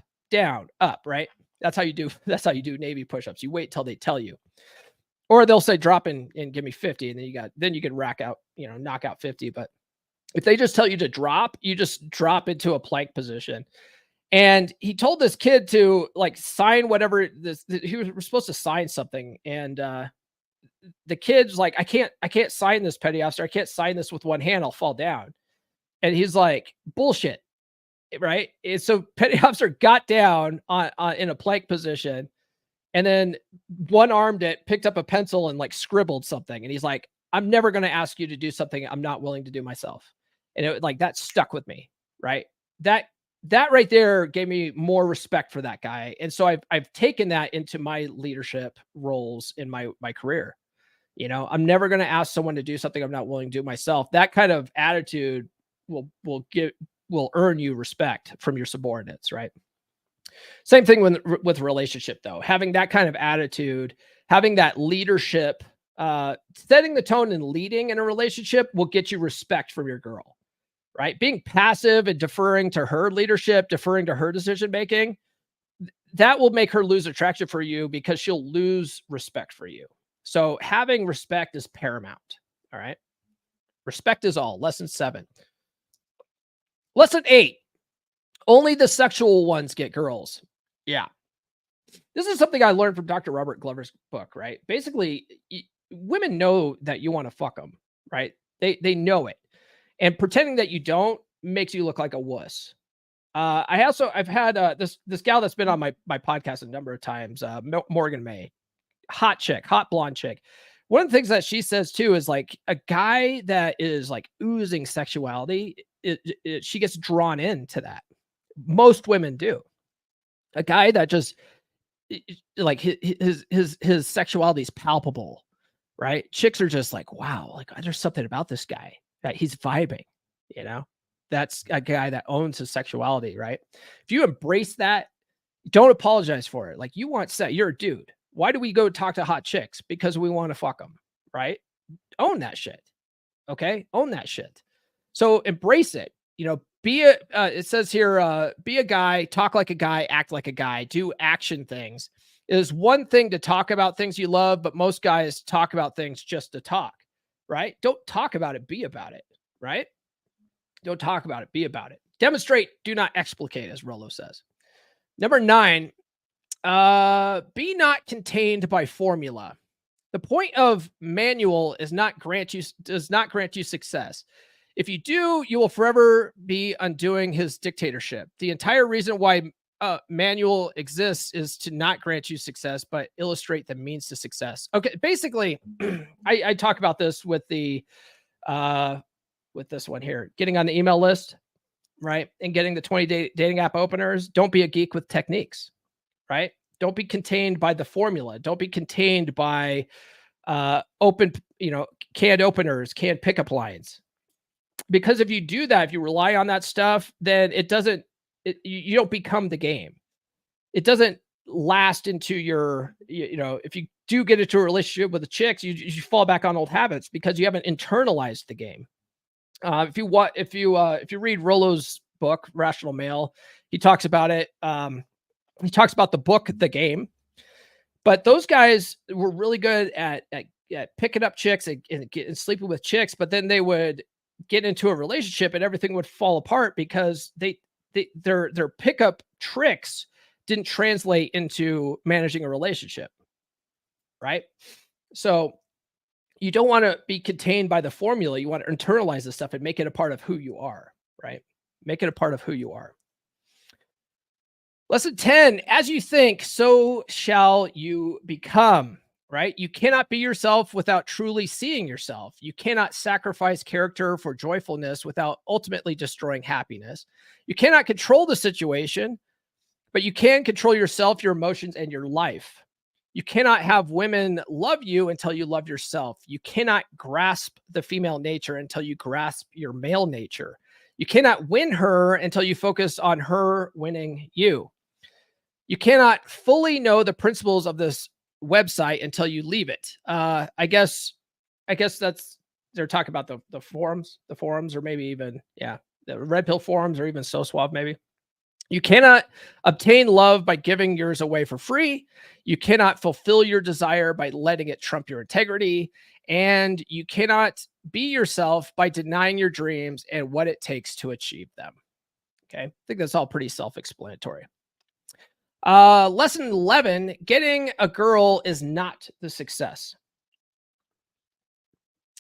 right? That's how you do Navy push-ups. You wait till they tell you. Or they'll say drop and give me 50, and then you can rack out, knock out 50. But if they just tell you to drop, you just drop into a plank position. And he told this kid to like sign whatever he was supposed to sign something. And the kid's like, I can't sign this, petty officer. I can't sign this with one hand. I'll fall down. And he's like, bullshit. Right. And so petty officer got down in a plank position. And then one-armed it, picked up a pencil and like scribbled something. And he's like, I'm never going to ask you to do something I'm not willing to do myself. And it like, that stuck with me. Right. That right there gave me more respect for that guy. And so I've taken that into my leadership roles in my career. I'm never going to ask someone to do something I'm not willing to do myself. That kind of attitude will earn you respect from your subordinates. Right. Same thing with relationship, though. Having that kind of attitude, having that leadership, setting the tone and leading in a relationship will get you respect from your girl, right? Being passive and deferring to her leadership, deferring to her decision making, that will make her lose attraction for you because she'll lose respect for you. So having respect is paramount. All right. Respect is all. Lesson 7. Lesson 8. Only the sexual ones get girls. Yeah. This is something I learned from Dr. Robert Glover's book, right? Basically, women know that you want to fuck them, right? Know it. And pretending that you don't makes you look like a wuss. I've had this gal that's been on my podcast a number of times, Morgan May. Hot chick, hot blonde chick. One of the things that she says too is like a guy that is like oozing sexuality, she gets drawn into that. Most women do. A guy that just like his sexuality is palpable, right? Chicks are just like, wow, like there's something about this guy that he's vibing, that's a guy that owns his sexuality, right? If you embrace that, don't apologize for it. Like you want sex, you're a dude. Why do we go talk to hot chicks? Because we want to fuck them, right? Own that shit. Okay. Own that shit. So embrace it, it says here, be a guy, talk like a guy, act like a guy, do action things. It is one thing to talk about things you love, but most guys talk about things just to talk, right? Don't talk about it, be about it, right? Don't talk about it, be about it. Demonstrate, do not explicate, as Rollo says. Number 9, be not contained by formula. The point of manual does not grant you success. If you do, you will forever be undoing his dictatorship. The entire reason why manual exists is to not grant you success, but illustrate the means to success. Okay, basically, I talk about this with this one here, getting on the email list, right? And getting the 20 dating app openers. Don't be a geek with techniques, right? Don't be contained by the formula. Don't be contained by canned openers, canned pickup lines. Because if you do that, if you rely on that stuff, then you don't become the game. It doesn't last into your, if you do get into a relationship with the chicks, you fall back on old habits because you haven't internalized the game. If you read Rollo's book, Rational Male, he talks about it. He talks about the book, The Game. But those guys were really good at picking up chicks and sleeping with chicks, but then they would get into a relationship and everything would fall apart because their pickup tricks didn't translate into managing a relationship, right? So you don't want to be contained by the formula. You want to internalize this stuff and make it a part of who you are, right? Make it a part of who you are. Lesson 10, as you think, so shall you become, right? You cannot be yourself without truly seeing yourself. You cannot sacrifice character for joyfulness without ultimately destroying happiness. You cannot control the situation, but you can control yourself, your emotions, and your life. You cannot have women love you until you love yourself. You cannot grasp the female nature until you grasp your male nature. You cannot win her until you focus on her winning you. You cannot fully know the principles of this website until you leave it. I guess that's they're talking about the forums, or maybe even the Red Pill forums, or even SoSuave maybe. You cannot obtain love by giving yours away for free. You cannot fulfill your desire by letting it trump your integrity, and you cannot be yourself by denying your dreams and what it takes to achieve them. Okay, I think that's all pretty self-explanatory. Lesson 11, getting a girl is not the success.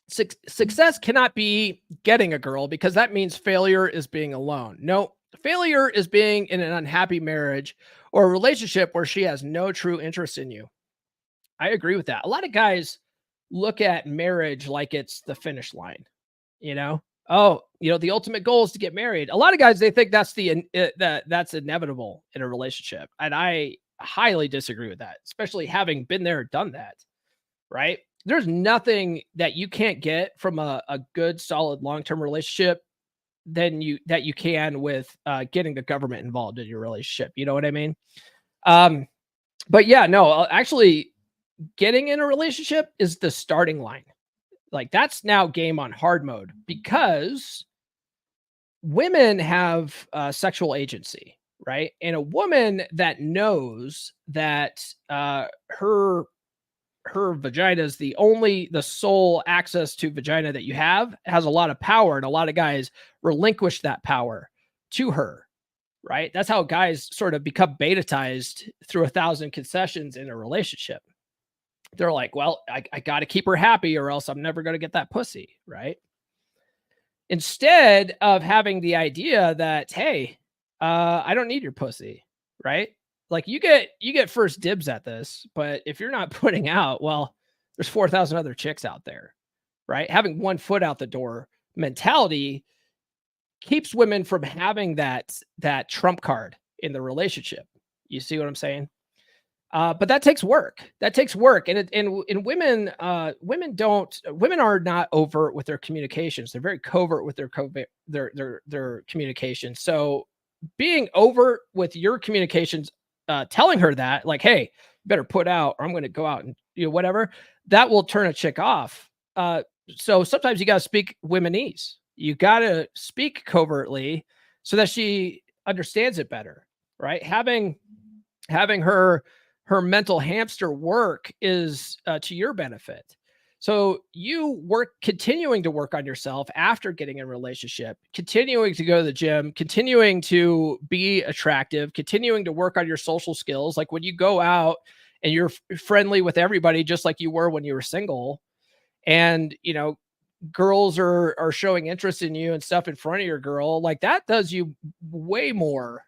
Success cannot be getting a girl, because that means failure is being alone. No, failure is being in an unhappy marriage or a relationship where she has no true interest in you. I agree with that. A lot of guys look at marriage like it's the finish line, you know? Oh, the ultimate goal is to get married. A lot of guys, they think that's that's inevitable in a relationship. And I highly disagree with that, especially having been there, done that, right? There's nothing that you can't get from a good, solid, long-term relationship that you can with getting the government involved in your relationship. You know what I mean? But yeah, no, actually getting in a relationship is the starting line. Like, that's now game on hard mode, because women have sexual agency, right? And a woman that knows that her vagina is the sole access to vagina that you have, has a lot of power, and a lot of guys relinquish that power to her, right? That's how guys sort of become beta-tized through 1,000 concessions in a relationship. They're like, well, I got to keep her happy or else I'm never going to get that pussy, right? Instead of having the idea that, hey, I don't need your pussy, right? Like, you get first dibs at this, but if you're not putting out, well, there's 4,000 other chicks out there, right? Having one foot out the door mentality keeps women from having that trump card in the relationship. You see what I'm saying? But that takes work. And women are not overt with their communications. They're very covert with their communication. So being overt with your communications, telling her that, like, hey, you better put out, or I'm going to go out and whatever, that will turn a chick off. So sometimes you got to speak womenese. You got to speak covertly so that she understands it better, right? Having her mental hamster work is to your benefit. So you continuing to work on yourself after getting in a relationship, continuing to go to the gym, continuing to be attractive, continuing to work on your social skills. Like, when you go out and you're friendly with everybody, just like you were when you were single, and, girls are showing interest in you and stuff in front of your girl, like, that does you way more.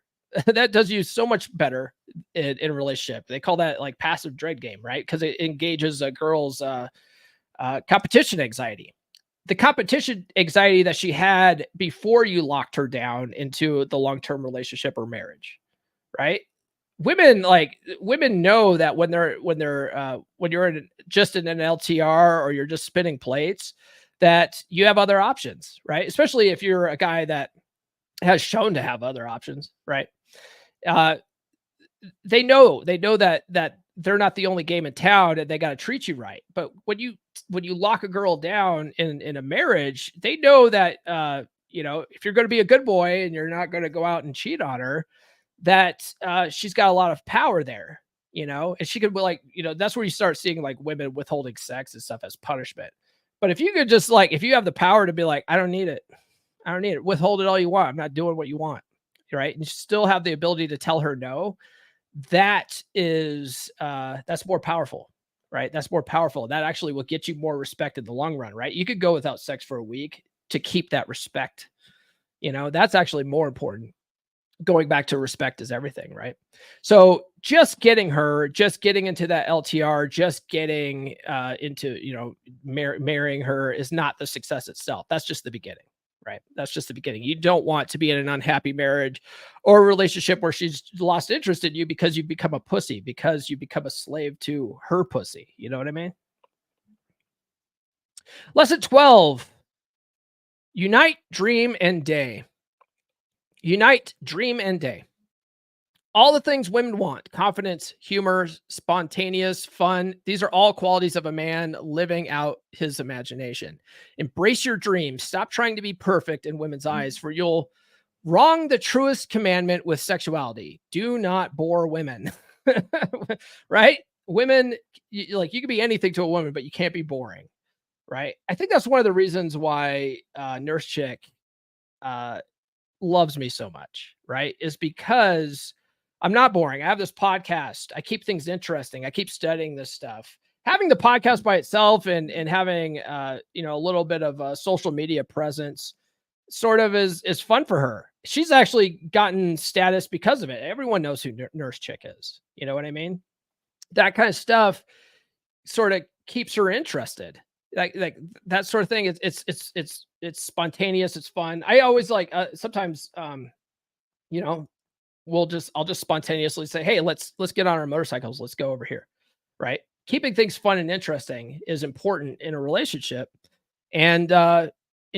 That does you so much better in a relationship. They call that like passive dread game, right? Because it engages a girl's competition anxiety. The competition anxiety that she had before you locked her down into the long-term relationship or marriage, right? Women know that when you're just in an LTR, or you're just spinning plates, that you have other options, right? Especially if you're a guy that has shown to have other options, right? They know that they're not the only game in town, and they got to treat you right. But when you lock a girl down in a marriage, they know that if you're going to be a good boy and you're not going to go out and cheat on her, that she's got a lot of power there, and she could be like, that's where you start seeing like women withholding sex and stuff as punishment. But if you could just if you have the power to be like, I don't need it, withhold it all you want, I'm not doing what you want, right? And you still have the ability to tell her no, that is, that's more powerful, right? That's more powerful. That actually will get you more respect in the long run, right? You could go without sex for a week to keep that respect. That's actually more important. Going back to respect is everything, right? So just getting into that LTR, just getting into, marrying her is not the success itself. That's just the beginning, right? That's just the beginning. You don't want to be in an unhappy marriage or a relationship where she's lost interest in you because you've become a pussy, because you become a slave to her pussy. You know what I mean? Lesson 12, unite, dream, and day. Unite, dream, and day. All the things women want: confidence, humor, spontaneous, fun. These are all qualities of a man living out his imagination. Embrace your dreams. Stop trying to be perfect in women's eyes, for you'll wrong the truest commandment with sexuality. Do not bore women. Right? Women, you can be anything to a woman, but you can't be boring. Right? I think that's one of the reasons why Nurse Chick loves me so much, right? Is because I'm not boring. I have this podcast. I keep things interesting. I keep studying this stuff. Having the podcast by itself and having a little bit of a social media presence sort of is fun for her. She's actually gotten status because of it. Everyone knows who Nurse Chick is. You know what I mean? That kind of stuff sort of keeps her interested. Like that sort of thing. It's spontaneous. It's fun. I always sometimes I'll just spontaneously say, hey, let's get on our motorcycles. Let's go over here. Right. Keeping things fun and interesting is important in a relationship. And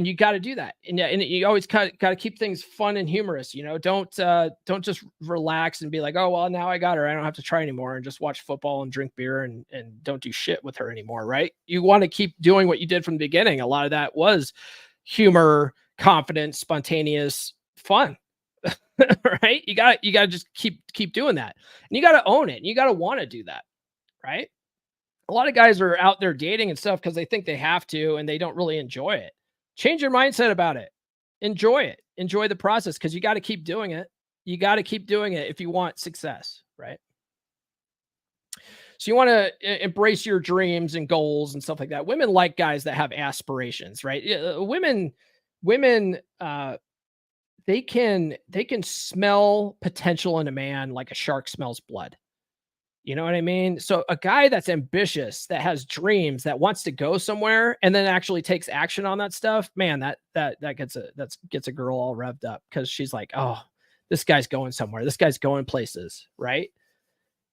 you got to do that. And you always got to keep things fun and humorous. Don't just relax and be like, oh, well, now I got her, I don't have to try anymore, and just watch football and drink beer and don't do shit with her anymore. Right. You want to keep doing what you did from the beginning. A lot of that was humor, confidence, spontaneous, fun. Right. You gotta just keep doing that. And you got to own it. And you got to want to do that. Right. A lot of guys are out there dating and stuff because they think they have to, and they don't really enjoy it. Change your mindset about it. Enjoy it. Enjoy the process, because you got to keep doing it. You got to keep doing it if you want success, right? So you want to embrace your dreams and goals and stuff like that. Women like guys that have aspirations, right? Women, they can smell potential in a man like a shark smells blood. You know what I mean? So a guy that's ambitious, that has dreams, that wants to go somewhere, and then actually takes action on that stuff, man, that gets a girl all revved up, because she's like, oh, this guy's going somewhere. This guy's going places, right?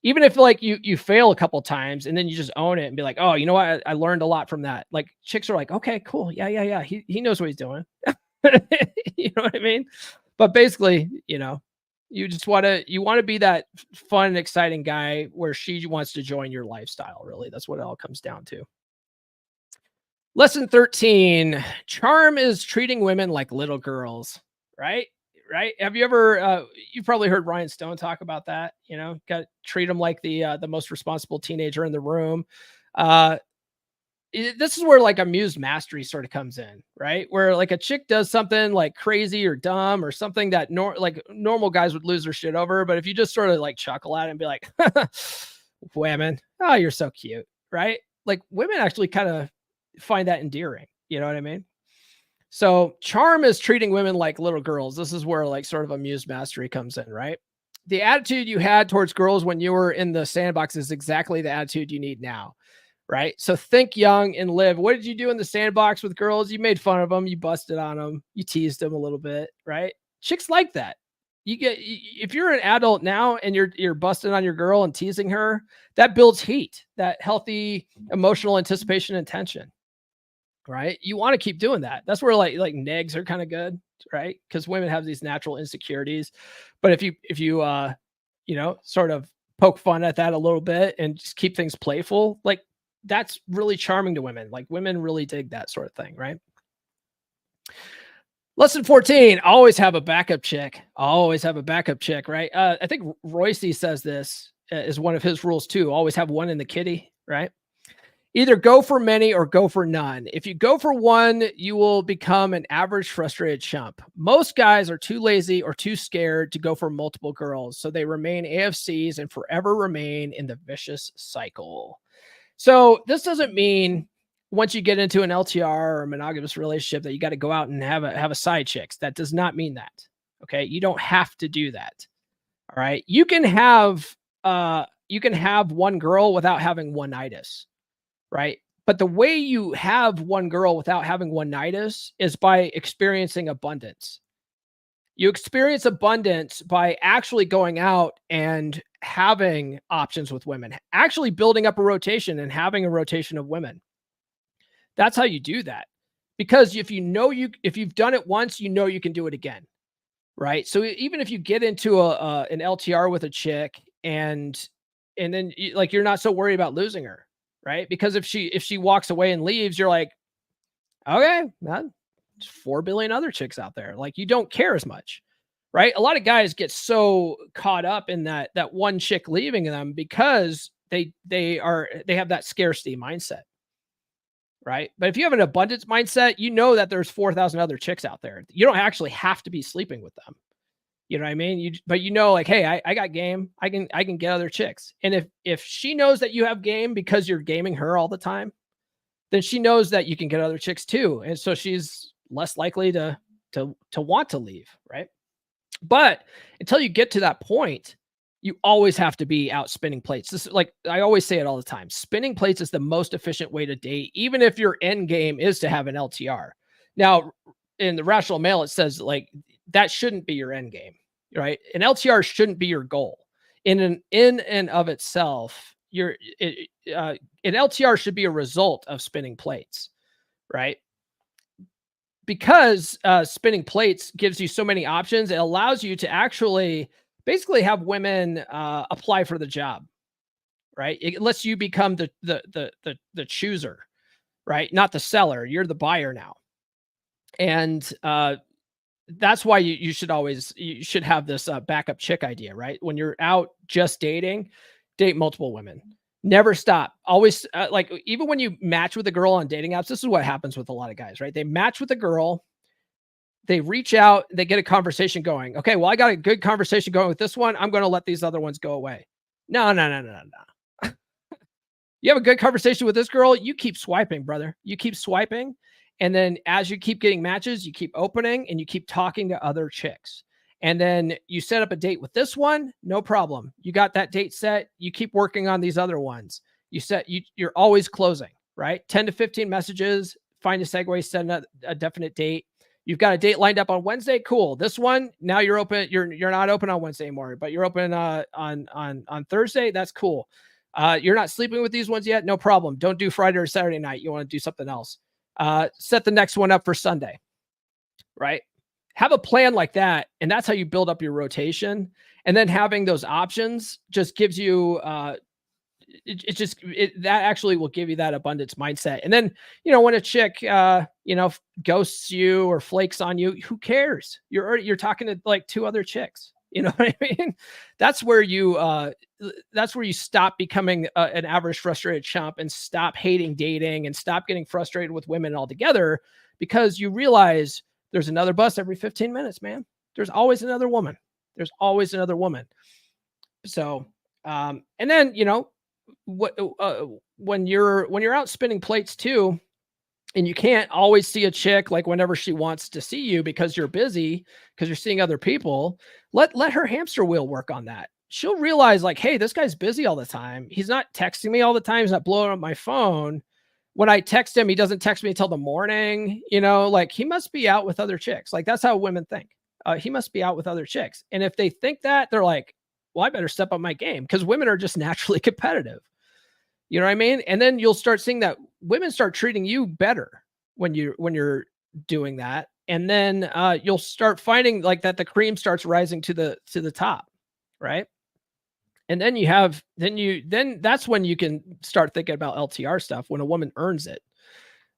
Even if you fail a couple times and then you just own it and be like, oh, you know what? I learned a lot from that. Like, chicks are like, okay, cool. Yeah. He knows what he's doing. You know what I mean? But basically, you want to be that fun and exciting guy where she wants to join your lifestyle. Really, that's what it all comes down to. Lesson 13, charm is treating women like little girls, right? Right. Have you ever, you've probably heard Ryan Stone talk about that, got to treat them like the most responsible teenager in the room. This is where amused mastery sort of comes in, right? Where a chick does something like crazy or dumb or something that normal guys would lose their shit over. But if you just sort of chuckle at it and be like, women, oh, you're so cute, right? Women actually kind of find that endearing. You know what I mean? So charm is treating women like little girls. This is where sort of amused mastery comes in, right? The attitude you had towards girls when you were in the sandbox is exactly the attitude you need now. Right. So think young and live. What did you do in the sandbox with girls? You made fun of them. You busted on them. You teased them a little bit. Right. Chicks like that. If you're an adult now and you're busting on your girl and teasing her, that builds heat, that healthy emotional anticipation and tension. Right. You want to keep doing that. That's where negs are kind of good. Right. Because women have these natural insecurities. But if you sort of poke fun at that a little bit and just keep things playful, that's really charming to women. Women really dig that sort of thing, right? Lesson 14, always have a backup chick. Always have a backup chick, right? I think Royce says this is one of his rules too. Always have one in the kitty, right? Either go for many or go for none. If you go for one, you will become an average frustrated chump. Most guys are too lazy or too scared to go for multiple girls, so they remain AFCs and forever remain in the vicious cycle. So this doesn't mean once you get into an LTR or a monogamous relationship that you got to go out and have a side chicks. That does not mean that. Okay, you don't have to do that. All right, you can have one girl without having one-itis, right? But the way you have one girl without having one-itis is by experiencing abundance. You experience abundance by actually going out and having options with women, actually building up a rotation and having a rotation of women. That's how you do that. Because if you've done it once, you know you can do it again, right? So even if you get into an LTR with a chick and then you're not so worried about losing her, right? Because if she walks away and leaves, you're like, okay, man, there's 4 billion other chicks out there. Like, you don't care as much, right? A lot of guys get so caught up in that one chick leaving them because they have that scarcity mindset, right? But if you have an abundance mindset, you know that there's 4,000 other chicks out there. You don't actually have to be sleeping with them. You know what I mean? But like, hey, I got game. I can get other chicks. And if she knows that you have game because you're gaming her all the time, then she knows that you can get other chicks too. And so she's less likely to want to leave, right? But until you get to that point, you always have to be out spinning plates. This is, like, I always say it all the time. Spinning plates is the most efficient way to date, even if your end game is to have an LTR. Now, in the Rational Male, it says like that shouldn't be your end game, right? An LTR shouldn't be your goal. In and of itself, an LTR should be a result of spinning plates, right? Because spinning plates gives you so many options, it allows you to actually basically have women apply for the job, right? It lets you become the chooser, right? Not the seller. You're the buyer now. And that's why you should have this backup chick idea, right? When you're out just dating, date multiple women. Never stop. Always like, even when you match with a girl on dating apps, this is what happens with a lot of guys, right? They match with a girl, they reach out, they get a conversation going. Okay, well, I got a good conversation going with this one. I'm going to let these other ones go away. No. You have a good conversation with this girl, you keep swiping, brother. You keep swiping. And then as you keep getting matches, you keep opening and you keep talking to other chicks. And then you set up a date with this one, no problem. You got that date set. You keep working on these other ones. You're always closing, right? 10 to 15 messages, find a segue, set a definite date. You've got a date lined up on Wednesday. Cool. This one, now you're open. You're not open on Wednesday anymore, but you're open on Thursday. That's cool. You're not sleeping with these ones yet. No problem. Don't do Friday or Saturday night. You want to do something else. Set the next one up for Sunday, right? Have a plan like that. And that's how you build up your rotation. And then having those options just gives you, that actually will give you that abundance mindset. And then, when a chick, ghosts you or flakes on you, who cares? You're talking to like 2 other chicks. You know what I mean? That's where you stop becoming an average frustrated chump and stop hating dating and stop getting frustrated with women altogether, because you realize there's another bus every 15 minutes, man. There's always another woman. There's always another woman. So, and then, when you're out spinning plates too, and you can't always see a chick like whenever she wants to see you because you're busy, because you're seeing other people, let her hamster wheel work on that. She'll realize like, hey, this guy's busy all the time. He's not texting me all the time. He's not blowing up my phone. When I text him, he doesn't text me until the morning, like he must be out with other chicks. Like, that's how women think. He must be out with other chicks. And if they think that, they're like, well, I better step up my game, because women are just naturally competitive. You know what I mean? And then you'll start seeing that women start treating you better when you're doing that. And then you'll start finding like that the cream starts rising to the top, right? And then then that's when you can start thinking about LTR stuff, when a woman earns it.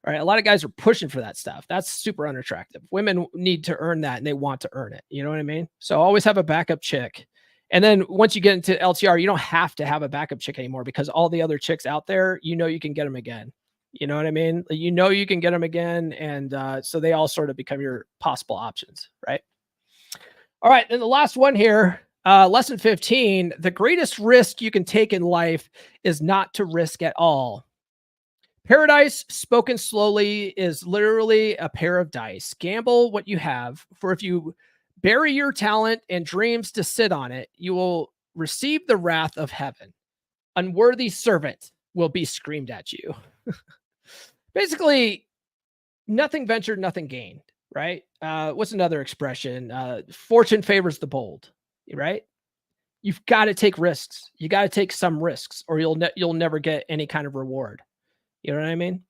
Right? A lot of guys are pushing for that stuff. That's super unattractive. Women need to earn that, and they want to earn it. You know what I mean? So always have a backup chick. And then once you get into LTR, you don't have to have a backup chick anymore because all the other chicks out there, you can get them again. You know what I mean? You can get them again. And so they all sort of become your possible options, right? All right. And the last one here, lesson 15, the greatest risk you can take in life is not to risk at all. Paradise, spoken slowly, is literally a pair of dice. Gamble what you have, for if you bury your talent and dreams to sit on it, you will receive the wrath of heaven. Unworthy servant will be screamed at you. Basically, nothing ventured, nothing gained, right? What's another expression? Fortune favors the bold, right? You've got to take risks. You got to take some risks, or you'll never get any kind of reward. You know what I mean?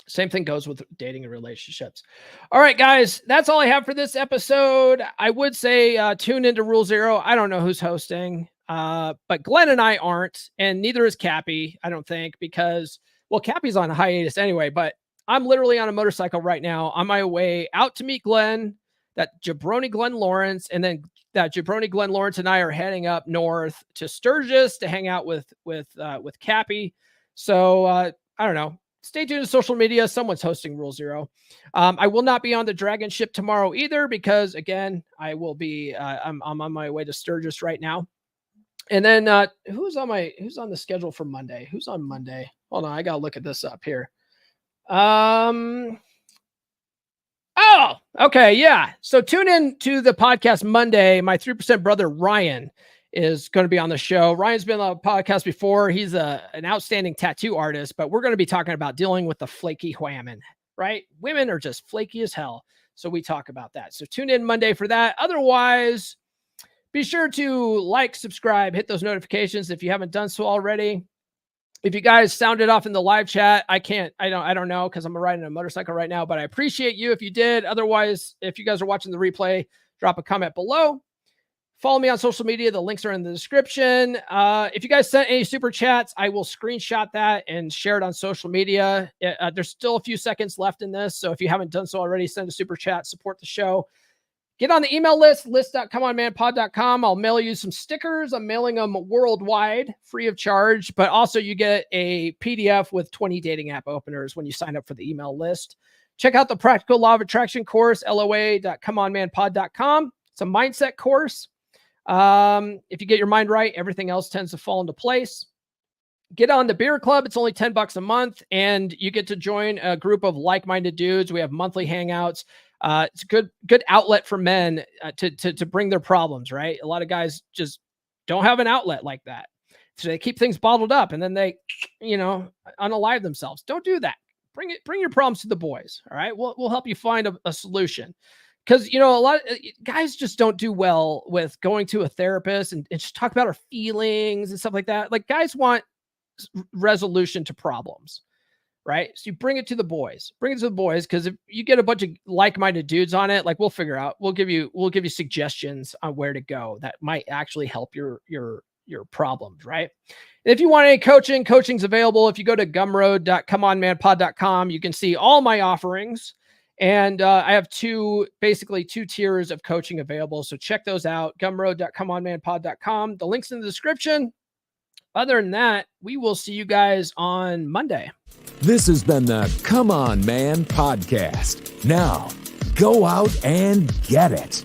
Same thing goes with dating and relationships. All right, guys, that's all I have for this episode. I would say tune into Rule Zero. I don't know who's hosting, but Glenn and I aren't, and neither is Cappy, I don't think, because, well, Cappy's on a hiatus anyway, but I'm literally on a motorcycle right now on my way out to meet Glenn, that jabroni Glenn Lawrence, and then that jabroni Glenn Lawrence and I are heading up north to Sturgis to hang out with Cappy. So I don't know. Stay tuned to social media. Someone's hosting Rule Zero. I will not be on the Dragon ship tomorrow either because, again, I will be. I'm on my way to Sturgis right now. And then who's on the schedule for Monday? Who's on Monday? Hold on, I gotta look at this up here. Oh, okay, yeah. So tune in to the podcast Monday. My 3% brother Ryan is going to be on the show. Ryan's been on the podcast before. He's an outstanding tattoo artist, but we're going to be talking about dealing with the flaky women, right? Women are just flaky as hell. So we talk about that. So tune in Monday for that. Otherwise, be sure to like, subscribe, hit those notifications if you haven't done so already. If you guys sounded off in the live chat, I don't know because I'm riding a motorcycle right now, but I appreciate you if you did. Otherwise, if you guys are watching the replay, drop a comment below. Follow me on social media. The links are in the description. If you guys sent any super chats, I will screenshot that and share it on social media. There's still a few seconds left in this. So if you haven't done so already, send a super chat, support the show. Get on the email list.comeonmanpod.com. I'll mail you some stickers. I'm mailing them worldwide, free of charge. But also you get a PDF with 20 dating app openers when you sign up for the email list. Check out the Practical Law of Attraction course, LOA.comeonmanpod.com. It's a mindset course. If you get your mind right, everything else tends to fall into place. Get on the beer club. It's only $10 a month, and you get to join a group of like-minded dudes. We have monthly hangouts. It's a good outlet for men to bring their problems, right? A lot of guys just don't have an outlet like that. So they keep things bottled up and then they, unalive themselves. Don't do that. Bring your problems to the boys. All right. We'll help you find a solution. Because, a lot of guys just don't do well with going to a therapist and just talk about our feelings and stuff like that. Like, guys want resolution to problems, right? So you bring it to the boys. Because if you get a bunch of like-minded dudes on it, like, we'll figure out. We'll give you suggestions on where to go that might actually help your problems, right? And if you want any coaching's available. If you go to gumroad.comeonmanpod.com, you can see all my offerings. And I have two tiers of coaching available. So check those out, gumroad.comeonmanpod.com. The link's in the description. Other than that, we will see you guys on Monday. This has been the Come On Man podcast. Now, go out and get it.